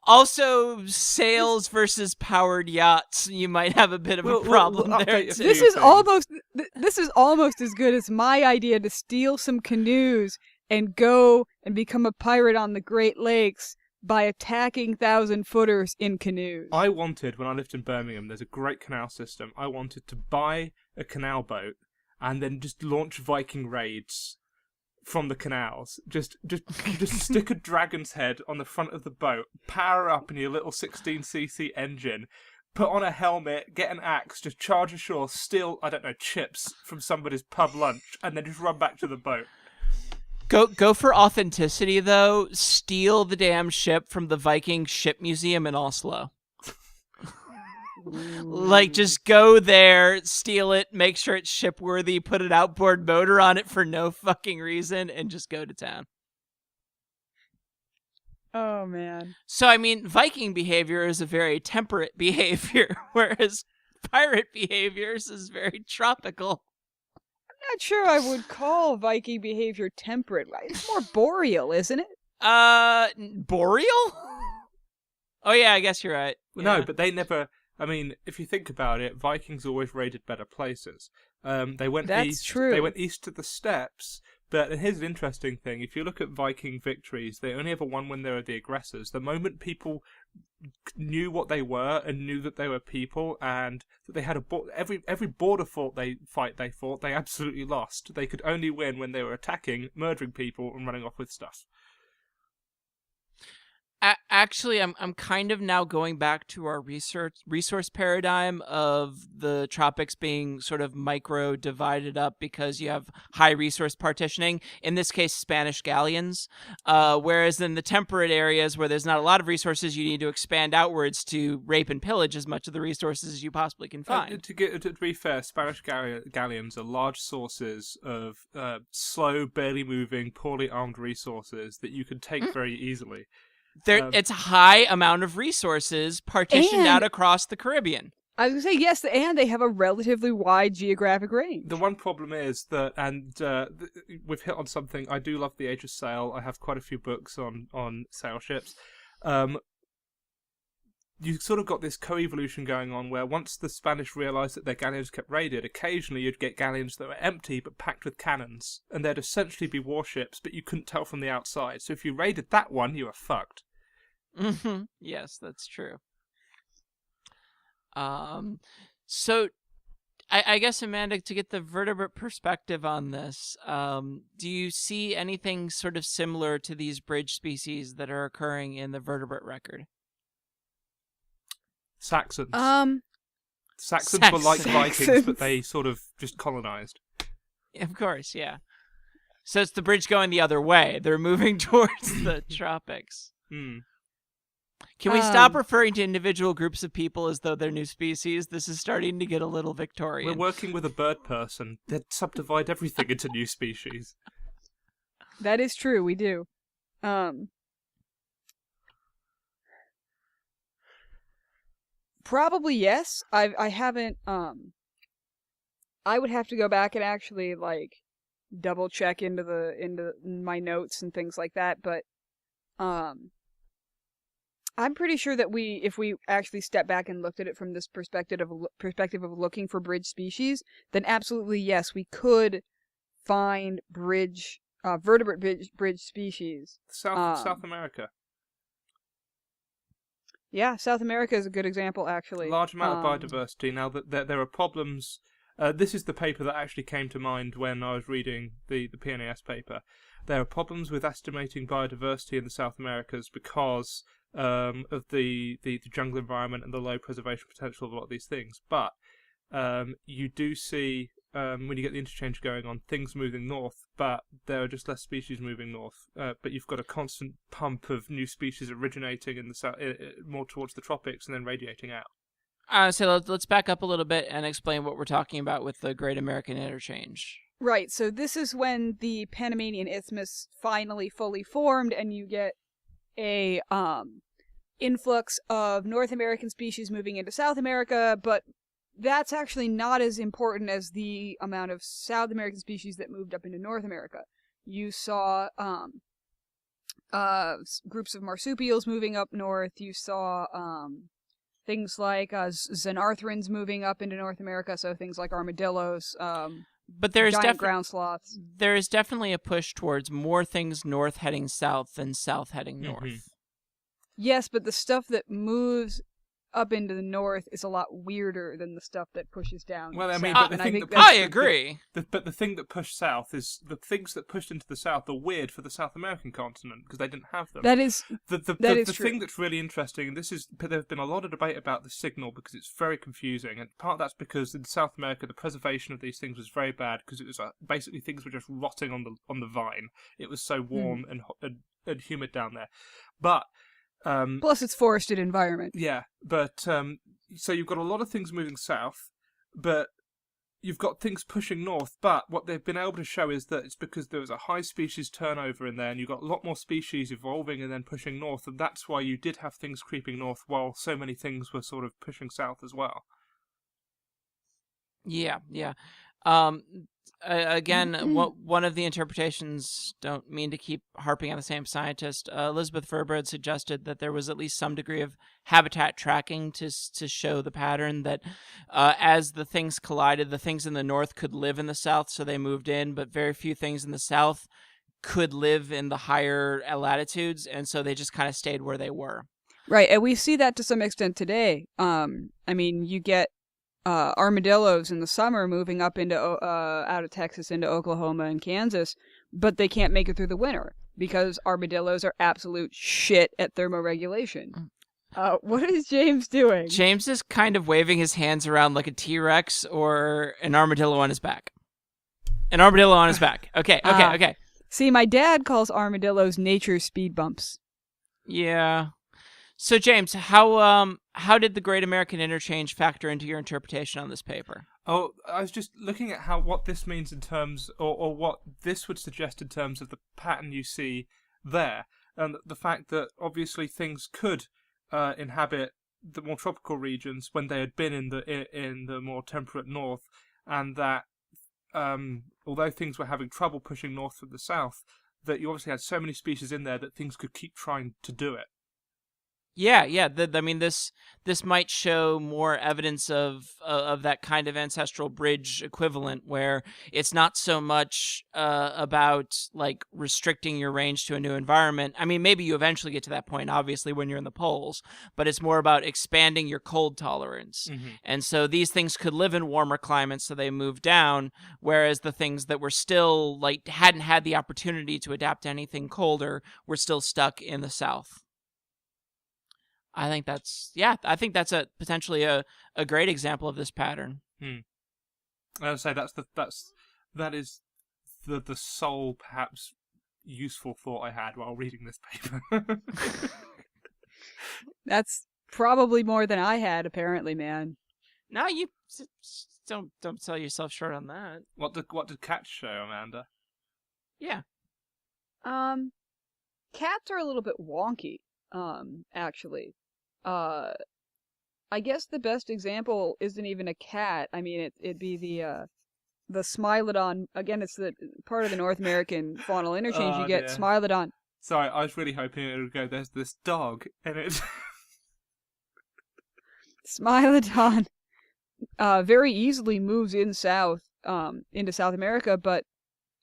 Also, sails versus powered yachts. You might have a bit of a problem there too. This is almost as good as my idea to steal some canoes and go and become a pirate on the Great Lakes by attacking 1,000-footers in canoes. I wanted, when I lived in Birmingham, there's a great canal system. I wanted to buy a canal boat and then just launch Viking raids from the canals. Just stick a dragon's head on the front of the boat, power up in your little 16cc engine, put on a helmet, get an axe, just charge ashore, steal, I don't know, chips from somebody's pub lunch, and then just run back to the boat. Go for authenticity, though. Steal the damn ship from the Viking ship museum in Oslo. Like, just go there, steal it, make sure it's shipworthy, put an outboard motor on it for no fucking reason, and just go to town. Oh, man. So, I mean, Viking behavior is a very temperate behavior, whereas pirate behaviors is very tropical. I'm not sure I would call Viking behavior temperate. It's more boreal, isn't it? Boreal? Oh, yeah, I guess you're right. Yeah. No, but they never... I mean, if you think about it, Vikings always raided better places. They went east. True. They went east to the steppes. But here's an interesting thing: if you look at Viking victories, they only ever won when they were the aggressors. The moment people knew what they were and knew that they were people, and that they had every border fight they fought, they absolutely lost. They could only win when they were attacking, murdering people, and running off with stuff. Actually, I'm kind of now going back to our resource paradigm of the tropics being sort of micro divided up because you have high resource partitioning. In this case, Spanish galleons. Whereas in the temperate areas where there's not a lot of resources, you need to expand outwards to rape and pillage as much of the resources as you possibly can find. To be fair, Spanish galleons are large sources of slow, barely moving, poorly armed resources that you can take very easily. It's a high amount of resources partitioned out across the Caribbean. I was going to say, yes, and they have a relatively wide geographic range. The one problem is that, and we've hit on something, I do love the Age of Sail. I have quite a few books on sail ships. You sort of got this co-evolution going on where once the Spanish realised that their galleons kept raided, occasionally you'd get galleons that were empty but packed with cannons, and they'd essentially be warships, but you couldn't tell from the outside. So if you raided that one, you were fucked. Mm-hmm. Yes, that's true. So I guess, Amanda, to get the vertebrate perspective on this, do you see anything sort of similar to these bridge species that are occurring in the vertebrate record? Saxons. Saxons were like Vikings, but they sort of just colonized. Of course, yeah. So it's the bridge going the other way. They're moving towards the tropics. Hmm. Can we stop referring to individual groups of people as though they're new species? This is starting to get a little Victorian. We're working with a bird person. They'd subdivide everything into new species. That is true, we do. Probably yes. I haven't, I would have to go back and actually, like, double check into my notes and things like that, but, I'm pretty sure that if we actually step back and looked at it from this perspective of looking for bridge species, then absolutely yes, we could find vertebrate bridge species. South America. Yeah, South America is a good example, actually. Large amount of biodiversity. Now that there are problems. This is the paper that actually came to mind when I was reading the PNAS paper. There are problems with estimating biodiversity in the South Americas because of the jungle environment and the low preservation potential of a lot of these things. But you do see, when you get the interchange going on, things moving north, but there are just less species moving north. But you've got a constant pump of new species originating in the south, more towards the tropics and then radiating out. So let's back up a little bit and explain what we're talking about with the Great American Interchange. Right, so this is when the Panamanian Isthmus finally fully formed, and you get a influx of North American species moving into South America, but that's actually not as important as the amount of South American species that moved up into North America. You saw groups of marsupials moving up north. You saw things like xenarthrans moving up into North America, so things like armadillos, but there's giant ground sloths. There is definitely a push towards more things north heading south than south heading north. Mm-hmm. Yes, but the stuff that moves up into the north is a lot weirder than the stuff that pushes down. Well, I mean, south. but the And thing I think that I agree. but the thing that pushed south is the things that pushed into the south are weird for the South American continent because they didn't have them. that is The true. thing that's really interesting, and there's been a lot of debate about the signal because it's very confusing, and part of that's because in South America the preservation of these things was very bad because it was basically things were just rotting on the vine. It was so warm and humid down there, but Plus, it's forested environment. yeah, but so you've got a lot of things moving south, but you've got things pushing north. But what they've been able to show is that it's because there was a high species turnover in there, and you've got a lot more species evolving and then pushing north, and that's why you did have things creeping north while so many things were sort of pushing south as well. Yeah. Again, one of the interpretations, don't mean to keep harping on the same scientist, Elizabeth Ferber had suggested that there was at least some degree of habitat tracking to show the pattern that as the things collided, the things in the north could live in the south, so they moved in, but very few things in the south could live in the higher latitudes, and so they just kind of stayed where they were. Right, and we see that to some extent today. I mean, you get armadillos in the summer moving up into out of Texas into Oklahoma and Kansas, but they can't make it through the winter because armadillos are absolute shit at thermoregulation. What is James doing? James is kind of waving his hands around like a T-Rex or an armadillo on his back. An armadillo on his back. Okay. See, my dad calls armadillos nature's speed bumps. Yeah. So, James, how did the Great American Interchange factor into your interpretation on this paper? Oh, I was just looking at what this means in terms, or what this would suggest in terms of the pattern you see there, and the fact that obviously things could inhabit the more tropical regions when they had been in the more temperate north, and that although things were having trouble pushing north from the south, that you obviously had so many species in there that things could keep trying to do it. Yeah. I mean, this might show more evidence of that kind of ancestral bridge equivalent, where it's not so much about like restricting your range to a new environment. I mean, maybe you eventually get to that point, obviously, when you're in the poles, but it's more about expanding your cold tolerance. Mm-hmm. And so these things could live in warmer climates, so they move down, whereas the things that were still like hadn't had the opportunity to adapt to anything colder were still stuck in the south. I think that's a potentially a great example of this pattern. I would say that is the sole perhaps useful thought I had while reading this paper. That's probably more than I had, apparently, man. No, you don't sell yourself short on that. What did cats show, Amanda? Yeah. Cats are a little bit wonky, actually. I guess the best example isn't even a cat. I mean, it'd be the Smilodon. Again, it's the part of the North American faunal interchange. You get Smilodon. Sorry, I was really hoping it would go, there's this dog, and it... Smilodon very easily moves in south, into South America, but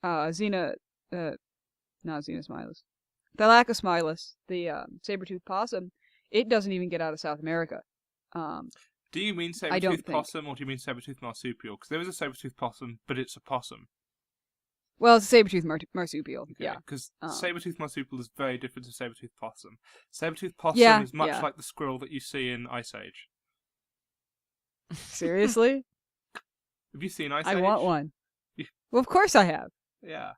not Xena smilus. Thylacosmilus, the saber-toothed possum, it doesn't even get out of South America. Do you mean saber-toothed possum, or do you mean saber-toothed marsupial? Because there is a saber-toothed possum, but it's a possum. Well, it's a saber-toothed marsupial, okay, yeah. Because saber-toothed marsupial is very different to saber-toothed possum. Saber-toothed possum is much like the squirrel that you see in Ice Age. Seriously? Have you seen Ice Age? I want one. Well, of course I have. Yeah.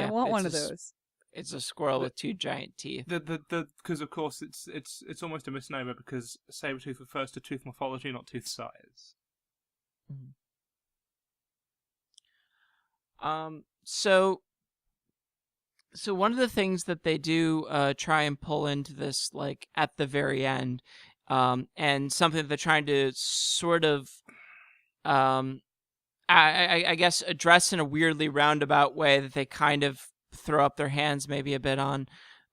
I want one of those. It's a squirrel with two giant teeth. Because of course it's almost a misnomer because saber-tooth refers to tooth morphology, not tooth size. So one of the things that they do try and pull into this, like at the very end, and something that they're trying to sort of, I guess, address in a weirdly roundabout way that they kind of throw up their hands maybe a bit on,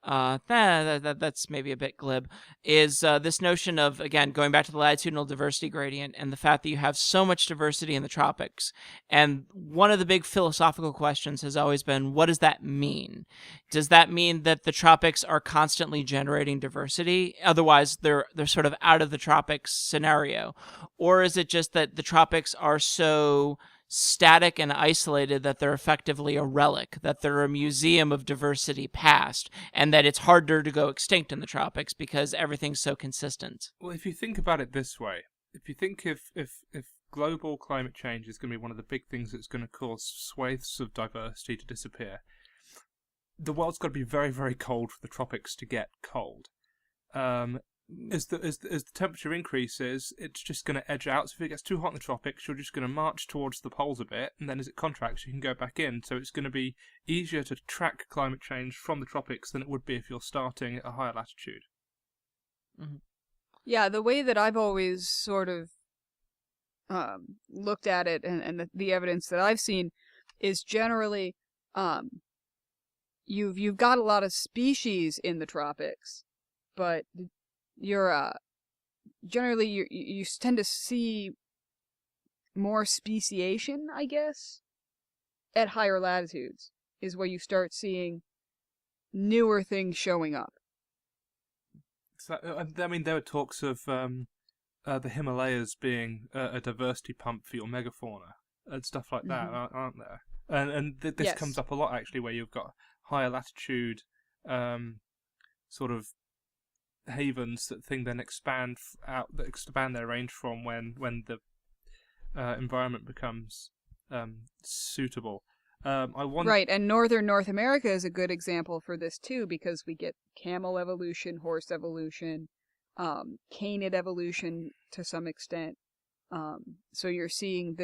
That's maybe a bit glib, is this notion of, again, going back to the latitudinal diversity gradient and the fact that you have so much diversity in the tropics. And one of the big philosophical questions has always been, what does that mean? Does that mean that the tropics are constantly generating diversity? Otherwise, they're sort of out of the tropics scenario. Or is it just that the tropics are so static and isolated that they're effectively a relic, that they're a museum of diversity past, and that it's harder to go extinct in the tropics because everything's so consistent? Well, if you think about it this way, if you think if global climate change is going to be one of the big things that's going to cause swathes of diversity to disappear, the world's got to be very, very cold for the tropics to get cold. As the temperature increases, it's just going to edge out. So if it gets too hot in the tropics, you're just going to march towards the poles a bit, and then as it contracts, you can go back in. So it's going to be easier to track climate change from the tropics than it would be if you're starting at a higher latitude. Mm-hmm. Yeah, the way that I've always sort of looked at it, and the evidence that I've seen, is generally you've got a lot of species in the tropics, but you're generally you tend to see more speciation, I guess, at higher latitudes is where you start seeing newer things showing up. So, I mean, there were talks of the Himalayas being a diversity pump for your megafauna and stuff like that, aren't there? And this Yes. comes up a lot, actually, where you've got higher latitude sort of havens that thing then expand their range from when the environment becomes suitable. Right, and northern North America is a good example for this too, because we get camel evolution, horse evolution, canid evolution to some extent. So you're seeing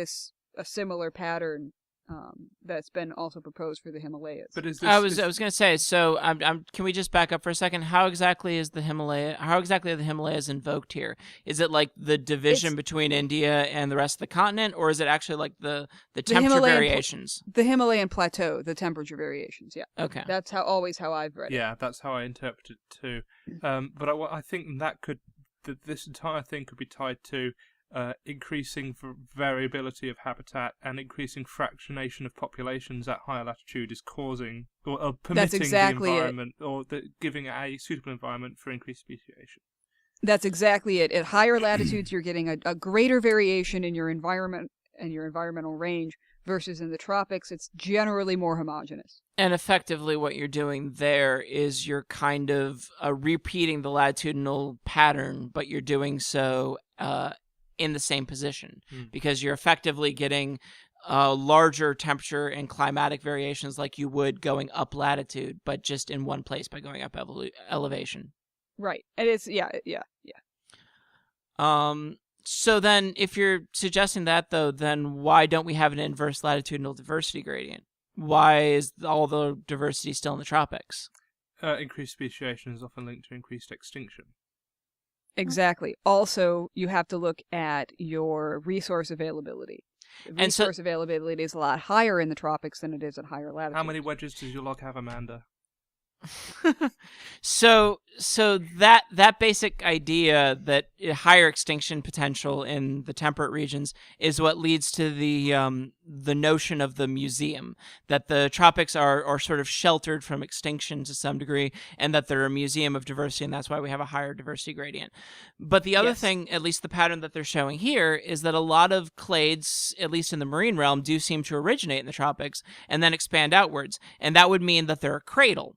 a similar pattern that's been also proposed for the Himalayas. But I was going to say, so can we just back up for a second? How exactly are the Himalayas invoked here? Is it like the division between India and the rest of the continent, or is it actually like the temperature variations? The Himalayan plateau, the temperature variations, yeah. Okay. That's how I've read it. Yeah, that's how I interpret it too. But I think this entire thing could be tied to increasing variability of habitat and increasing fractionation of populations at higher latitude is causing or permitting the environment or giving a suitable environment for increased speciation. That's exactly it. At higher latitudes, you're getting a greater variation in your environment and your environmental range, versus in the tropics, it's generally more homogeneous. And effectively what you're doing there is you're kind of repeating the latitudinal pattern, but you're doing so in the same position, because you're effectively getting larger temperature and climatic variations like you would going up latitude, but just in one place by going up elevation. Right. And it's, yeah. So then if you're suggesting that, though, then why don't we have an inverse latitudinal diversity gradient? Why is all the diversity still in the tropics? Increased speciation is often linked to increased extinction. Exactly. Also, you have to look at your resource availability. Resource availability is a lot higher in the tropics than it is at higher latitudes. How many wedges does your log have, Amanda? So that basic idea that higher extinction potential in the temperate regions is what leads to the notion of the museum, that the tropics are sort of sheltered from extinction to some degree, and that they're a museum of diversity, and that's why we have a higher diversity gradient. But the other thing, at least the pattern that they're showing here, is that a lot of clades, at least in the marine realm, do seem to originate in the tropics and then expand outwards, and that would mean that they're a cradle.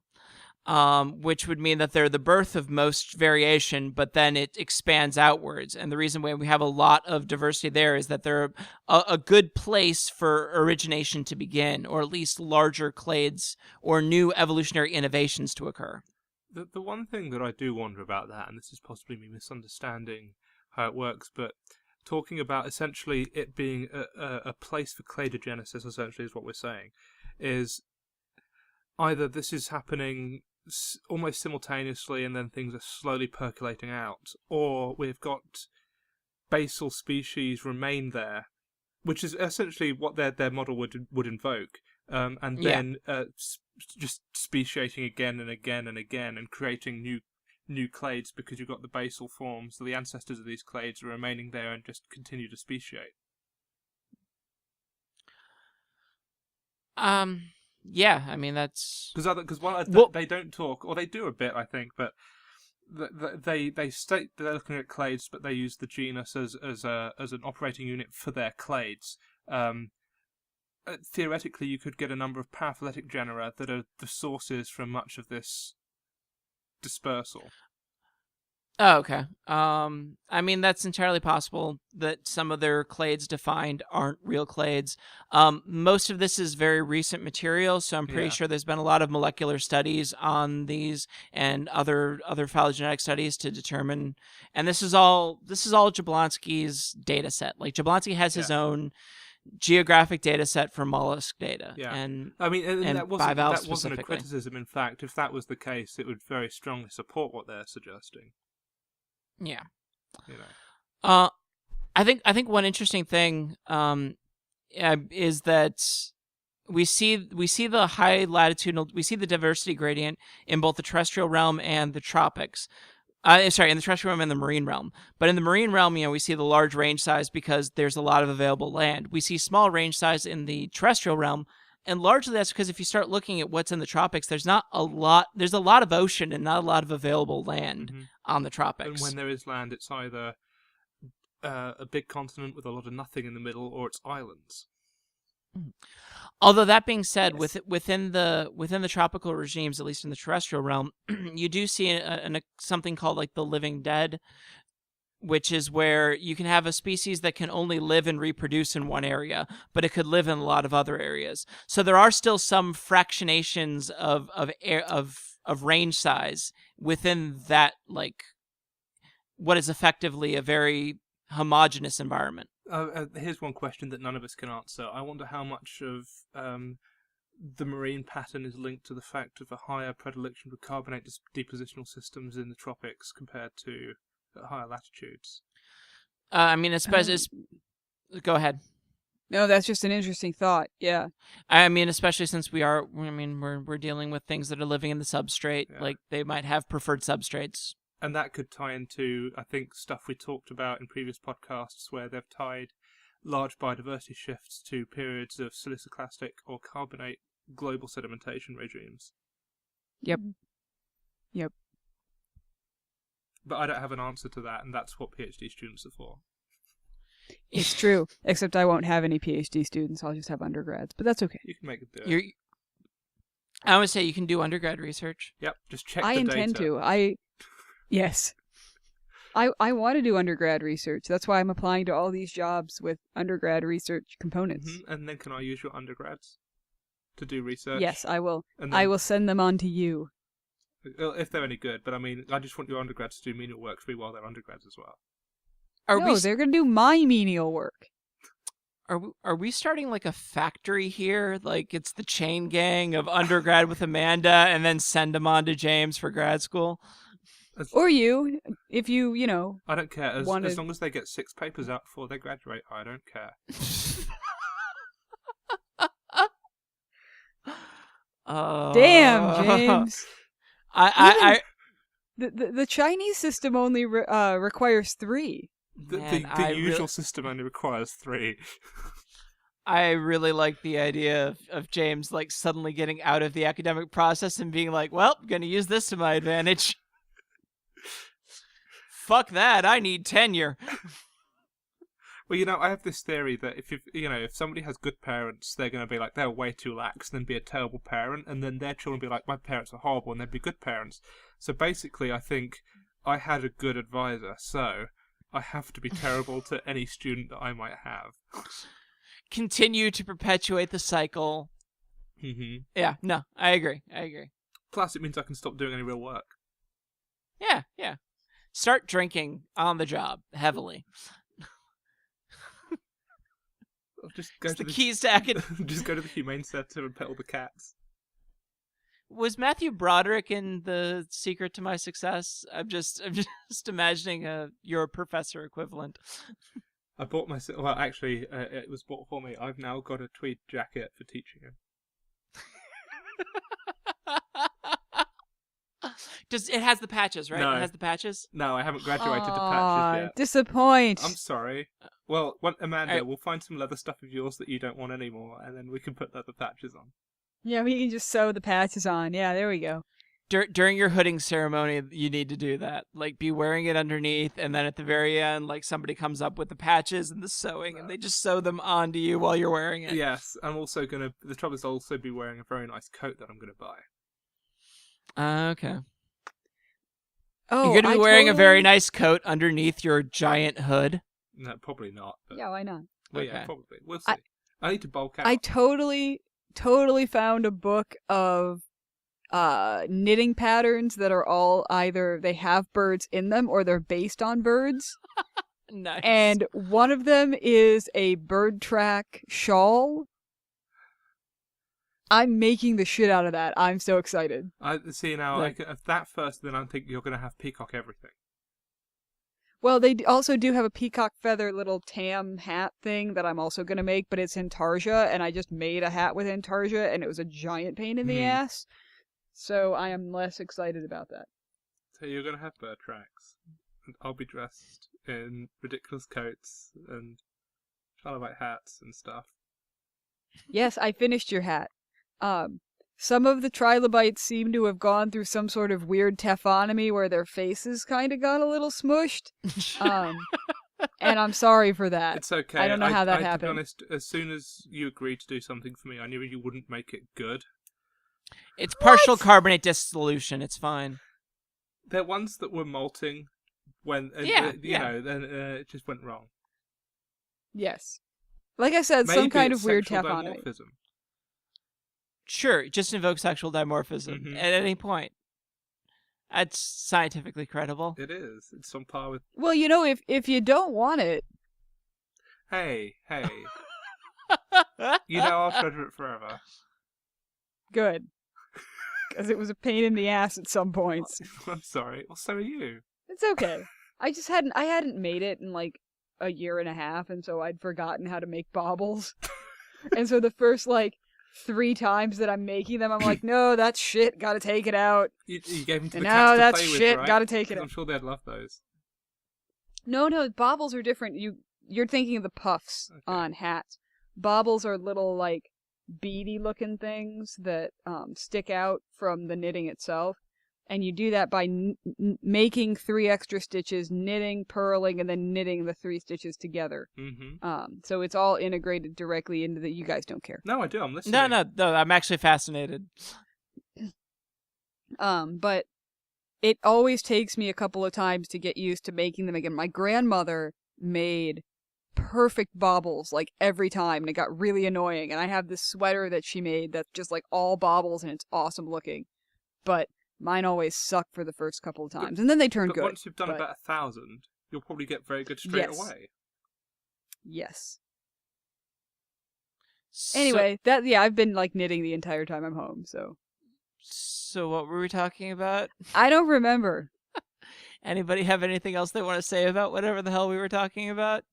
Which would mean that they're the birth of most variation, but then it expands outwards. And the reason why we have a lot of diversity there is that they're a good place for origination to begin, or at least larger clades or new evolutionary innovations to occur. The one thing that I do wonder about that, and this is possibly me misunderstanding how it works, but talking about essentially it being a place for cladogenesis, essentially is what we're saying, is either this is happening almost simultaneously and then things are slowly percolating out, or we've got basal species remain there, which is essentially what their model would invoke, and then just speciating again and again and again and creating new clades because you've got the basal forms. So the ancestors of these clades are remaining there and just continue to speciate. Yeah, I mean that's because they don't talk, or they do a bit, I think, but they state that they're looking at clades, but they use the genus as an operating unit for their clades. Theoretically, you could get a number of paraphyletic genera that are the sources from much of this dispersal. Oh, okay. I mean, that's entirely possible that some of their clades defined aren't real clades. Most of this is very recent material, so I'm pretty sure there's been a lot of molecular studies on these and other phylogenetic studies to determine. And this is all Jablonski's data set. Like Jablonski has his own geographic data set for mollusk data. Yeah. And I mean, and that wasn't a specifically. criticism. In fact, if that was the case, it would very strongly support what they're suggesting. Yeah. You know. I think one interesting thing is that we see the high latitudinal, we see the diversity gradient in both the terrestrial realm and the tropics. In the terrestrial realm and the marine realm. But in the marine realm, we see the large range size because there's a lot of available land. We see small range size in the terrestrial realm, and largely that's because if you start looking at what's in the tropics, there's a lot of ocean and not a lot of available land on the tropics. And when there is land, it's either a big continent with a lot of nothing in the middle, or it's islands. Although that being said, within the tropical regimes, at least in the terrestrial realm, you do see something called like the living dead, which is where you can have a species that can only live and reproduce in one area, but it could live in a lot of other areas. So there are still some fractionations of range size within that, like what is effectively a very homogeneous environment. Here's one question that none of us can answer. I wonder how much of the marine pattern is linked to the fact of a higher predilection for carbonate depositional systems in the tropics compared to at higher latitudes. I mean, go ahead. No, that's just an interesting thought. Yeah. I mean, especially since we're dealing with things that are living in the substrate, like they might have preferred substrates. And that could tie into, I think, stuff we talked about in previous podcasts where they've tied large biodiversity shifts to periods of siliciclastic or carbonate global sedimentation regimes. Yep. But I don't have an answer to that, and that's what PhD students are for. It's true, except I won't have any PhD students. I'll just have undergrads, but that's okay. You can make it do it. I would say you can do undergrad research. Yep, just check the data. I intend to. Yes. I want to do undergrad research. That's why I'm applying to all these jobs with undergrad research components. Mm-hmm. And then can I use your undergrads to do research? Yes, I will. I will send them on to you. If they're any good, but I mean, I just want your undergrads to do menial work for me while they're undergrads as well. They're going to do my menial work. Are we starting like a factory here? Like it's the chain gang of undergrad with Amanda and then send them on to James for grad school? Or you, if you I don't care. As long as they get 6 papers out before they graduate, I don't care. Damn, James. The Chinese system only requires 3. The usual system only requires 3. I really like the idea of James like suddenly getting out of the academic process and being like, well, I'm going to use this to my advantage. Fuck that, I need tenure. Well, I have this theory that if somebody has good parents, they're going to be like, they're way too lax and then be a terrible parent, and then their children will be like, my parents are horrible, and they'd be good parents. So basically, I think I had a good advisor, so I have to be terrible to any student that I might have. Continue to perpetuate the cycle. Mm-hmm. Yeah, no, I agree. Plus, it means I can stop doing any real work. Yeah. Start drinking on the job, heavily. Just go it's to the keys to academic. Just go to the Humane Centre and pet all the cats. Was Matthew Broderick in The Secret to My Success? I'm just imagining your professor equivalent. I bought myself. Well, actually, it was bought for me. I've now got a tweed jacket for teaching him. It has the patches, right? No. It has the patches? No, I haven't graduated to patches yet. Disappoint. I'm sorry. Well, Amanda, we'll find some leather stuff of yours that you don't want anymore, and then we can put leather patches on. Yeah, we can just sew the patches on. Yeah, there we go. During your hooding ceremony, you need to do that. Like, be wearing it underneath, and then at the very end, like, somebody comes up with the patches and the sewing, and they just sew them onto you while you're wearing it. Yes, I'm also the trouble is I'll also be wearing a very nice coat that I'm gonna buy. Okay. Oh, you're gonna be wearing a very nice coat underneath your giant hood? No, probably not. But... Yeah, why not? Well, yeah, probably. We'll see. I need to bulk out. I totally found a book of knitting patterns that are all either they have birds in them or they're based on birds. Nice. And one of them is a bird track shawl. I'm making the shit out of that. I'm so excited. I see now. Like, if that first, then I think you're gonna have peacock everything. Well, they also do have a peacock feather little tam hat thing that I'm also going to make, but it's intarsia, and I just made a hat with intarsia, and it was a giant pain in the ass. So I am less excited about that. So you're going to have bird tracks, and I'll be dressed in ridiculous coats and trilobite hats and stuff. Yes, I finished your hat. Some of the trilobites seem to have gone through some sort of weird taphonomy where their faces kind of got a little smushed. And I'm sorry for that. It's okay. I don't know how that happened. To be honest, as soon as you agreed to do something for me, I knew you wouldn't make it good. It's partial carbonate dissolution. It's fine. They're ones that were molting when, you know, then it just went wrong. Yes. Like I said, Maybe some kind it's of weird sexual taphonomy. dimorphism. Sure, just invoke sexual dimorphism at any point. That's scientifically credible. It is. It's on par with... Well, you know, if you don't want it... Hey. You know I'll treasure it forever. Good. Because it was a pain in the ass at some points. I'm sorry. Well, so are you. It's okay. I hadn't made it in like a year and a half, and so I'd forgotten how to make baubles. And so the first, 3 times that I'm making them, I'm like, no, that's shit, gotta take it out. You gave them to the And cats no, to that's play shit, with, right? gotta take it out. I'm sure they'd love those. No, baubles are different. You're thinking of the puffs on hats. Baubles are little, beady looking things that stick out from the knitting itself. And you do that by making 3 extra stitches, knitting, purling, and then knitting the 3 stitches together. Mm-hmm. So it's all integrated directly into the... You guys don't care. No, I do. I'm listening. No, I'm actually fascinated. But it always takes me a couple of times to get used to making them again. My grandmother made perfect baubles every time, and it got really annoying. And I have this sweater that she made that's just all baubles, and it's awesome looking. But mine always suck for the first couple of times, and then they turn good. But once you've done about 1,000, you'll probably get very good straight away. Yes. Anyway, I've been knitting the entire time I'm home, so. So what were we talking about? I don't remember. Anybody have anything else they want to say about whatever the hell we were talking about?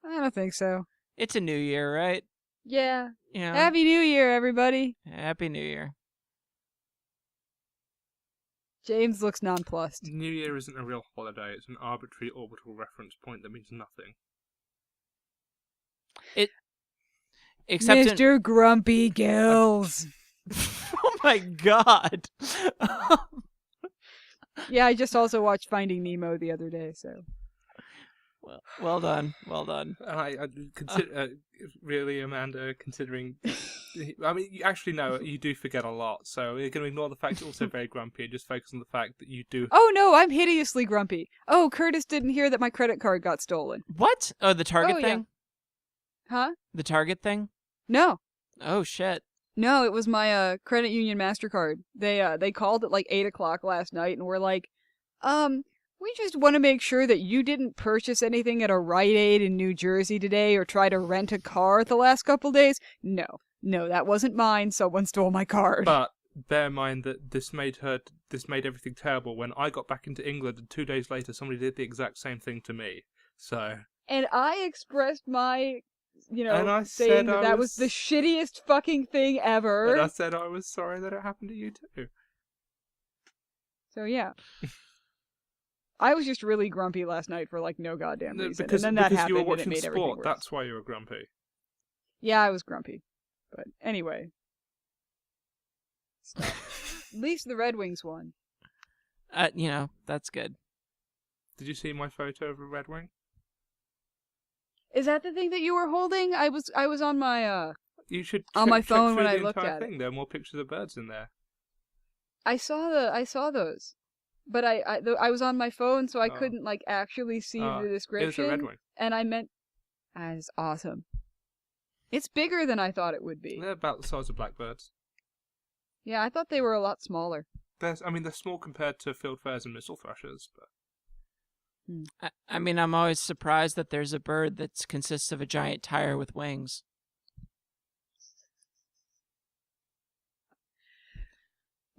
I don't think so. It's a new year, right? Yeah. You know, Happy New Year, everybody. Happy New Year. James looks nonplussed. New Year isn't a real holiday. It's an arbitrary orbital reference point that means nothing. Except Mr. Grumpy Gills. Oh my god. Yeah, I just also watched Finding Nemo the other day, so. Well done. I consider, really, Amanda, considering... I mean, actually, no, you do forget a lot, so you're going to ignore the fact you're also very grumpy and just focus on the fact that you do... Oh, no, I'm hideously grumpy. Oh, Curtis didn't hear that my credit card got stolen. What? Oh, the Target thing? Yeah. Huh? The Target thing? No. Oh, shit. No, it was my credit union MasterCard. They called at 8 o'clock last night and were like, we just want to make sure that you didn't purchase anything at a Rite Aid in New Jersey today or try to rent a car the last couple days. No, that wasn't mine. Someone stole my card. But bear in mind that this made everything terrible. When I got back into England and 2 days later, somebody did the exact same thing to me. So. And I expressed my, and I saying that was the shittiest fucking thing ever. And I said I was sorry that it happened to you too. So yeah. I was just really grumpy last night for like no goddamn reason. Because and then that you were happened and it watching made everything sport. worse. That's why you were grumpy. Yeah, I was grumpy. But anyway. At least the Red Wings won. That's good. Did you see my photo of a Red Wing? Is that the thing that you were holding? I was on my You should on my check phone through when I the looked entire at thing. it. There are more pictures of birds in there. I saw those. But I was on my phone, so I Oh. couldn't like actually see the It was description. a Red Wing. And I meant that is awesome. It's bigger than I thought it would be. They're about the size of blackbirds. Yeah, I thought they were a lot smaller. They're small compared to fieldfares and missile thrushes, but I'm always surprised that there's a bird that consists of a giant tire with wings.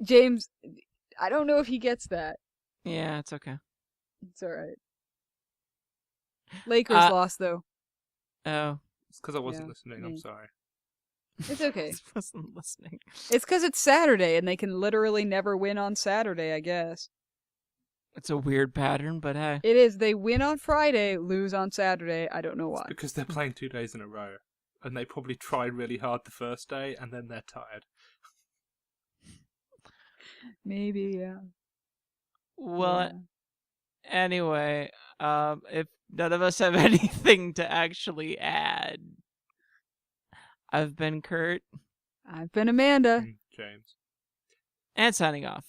James, I don't know if he gets that. Yeah, it's okay. It's alright. Lakers lost, though. Oh. it's because I wasn't listening. I'm sorry. It's okay. I wasn't listening. It's because it's Saturday, and they can literally never win on Saturday, I guess. It's a weird pattern, but hey. It is. They win on Friday, lose on Saturday. I don't know why. It's because they're playing 2 days in a row, and they probably tried really hard the first day, and then they're tired. Maybe, yeah. Well, anyway, if none of us have anything to actually add, I've been Curt. I've been Amanda. James. And signing off.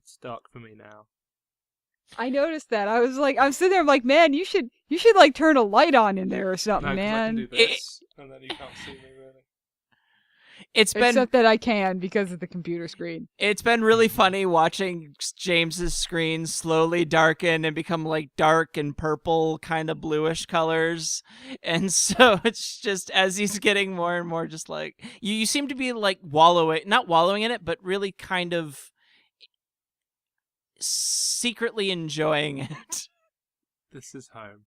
It's dark for me now. I noticed that. I was like, I'm sitting there, I'm like, man, you should like turn a light on in there or something, No, 'cause I can do man. this, and then you can't see me really. Except that I can because of the computer screen. It's been really funny watching James's screen slowly darken and become like dark and purple, kind of bluish colors. And so it's just as he's getting more and more just like you seem to be like not wallowing in it, but really kind of secretly enjoying it. This is home.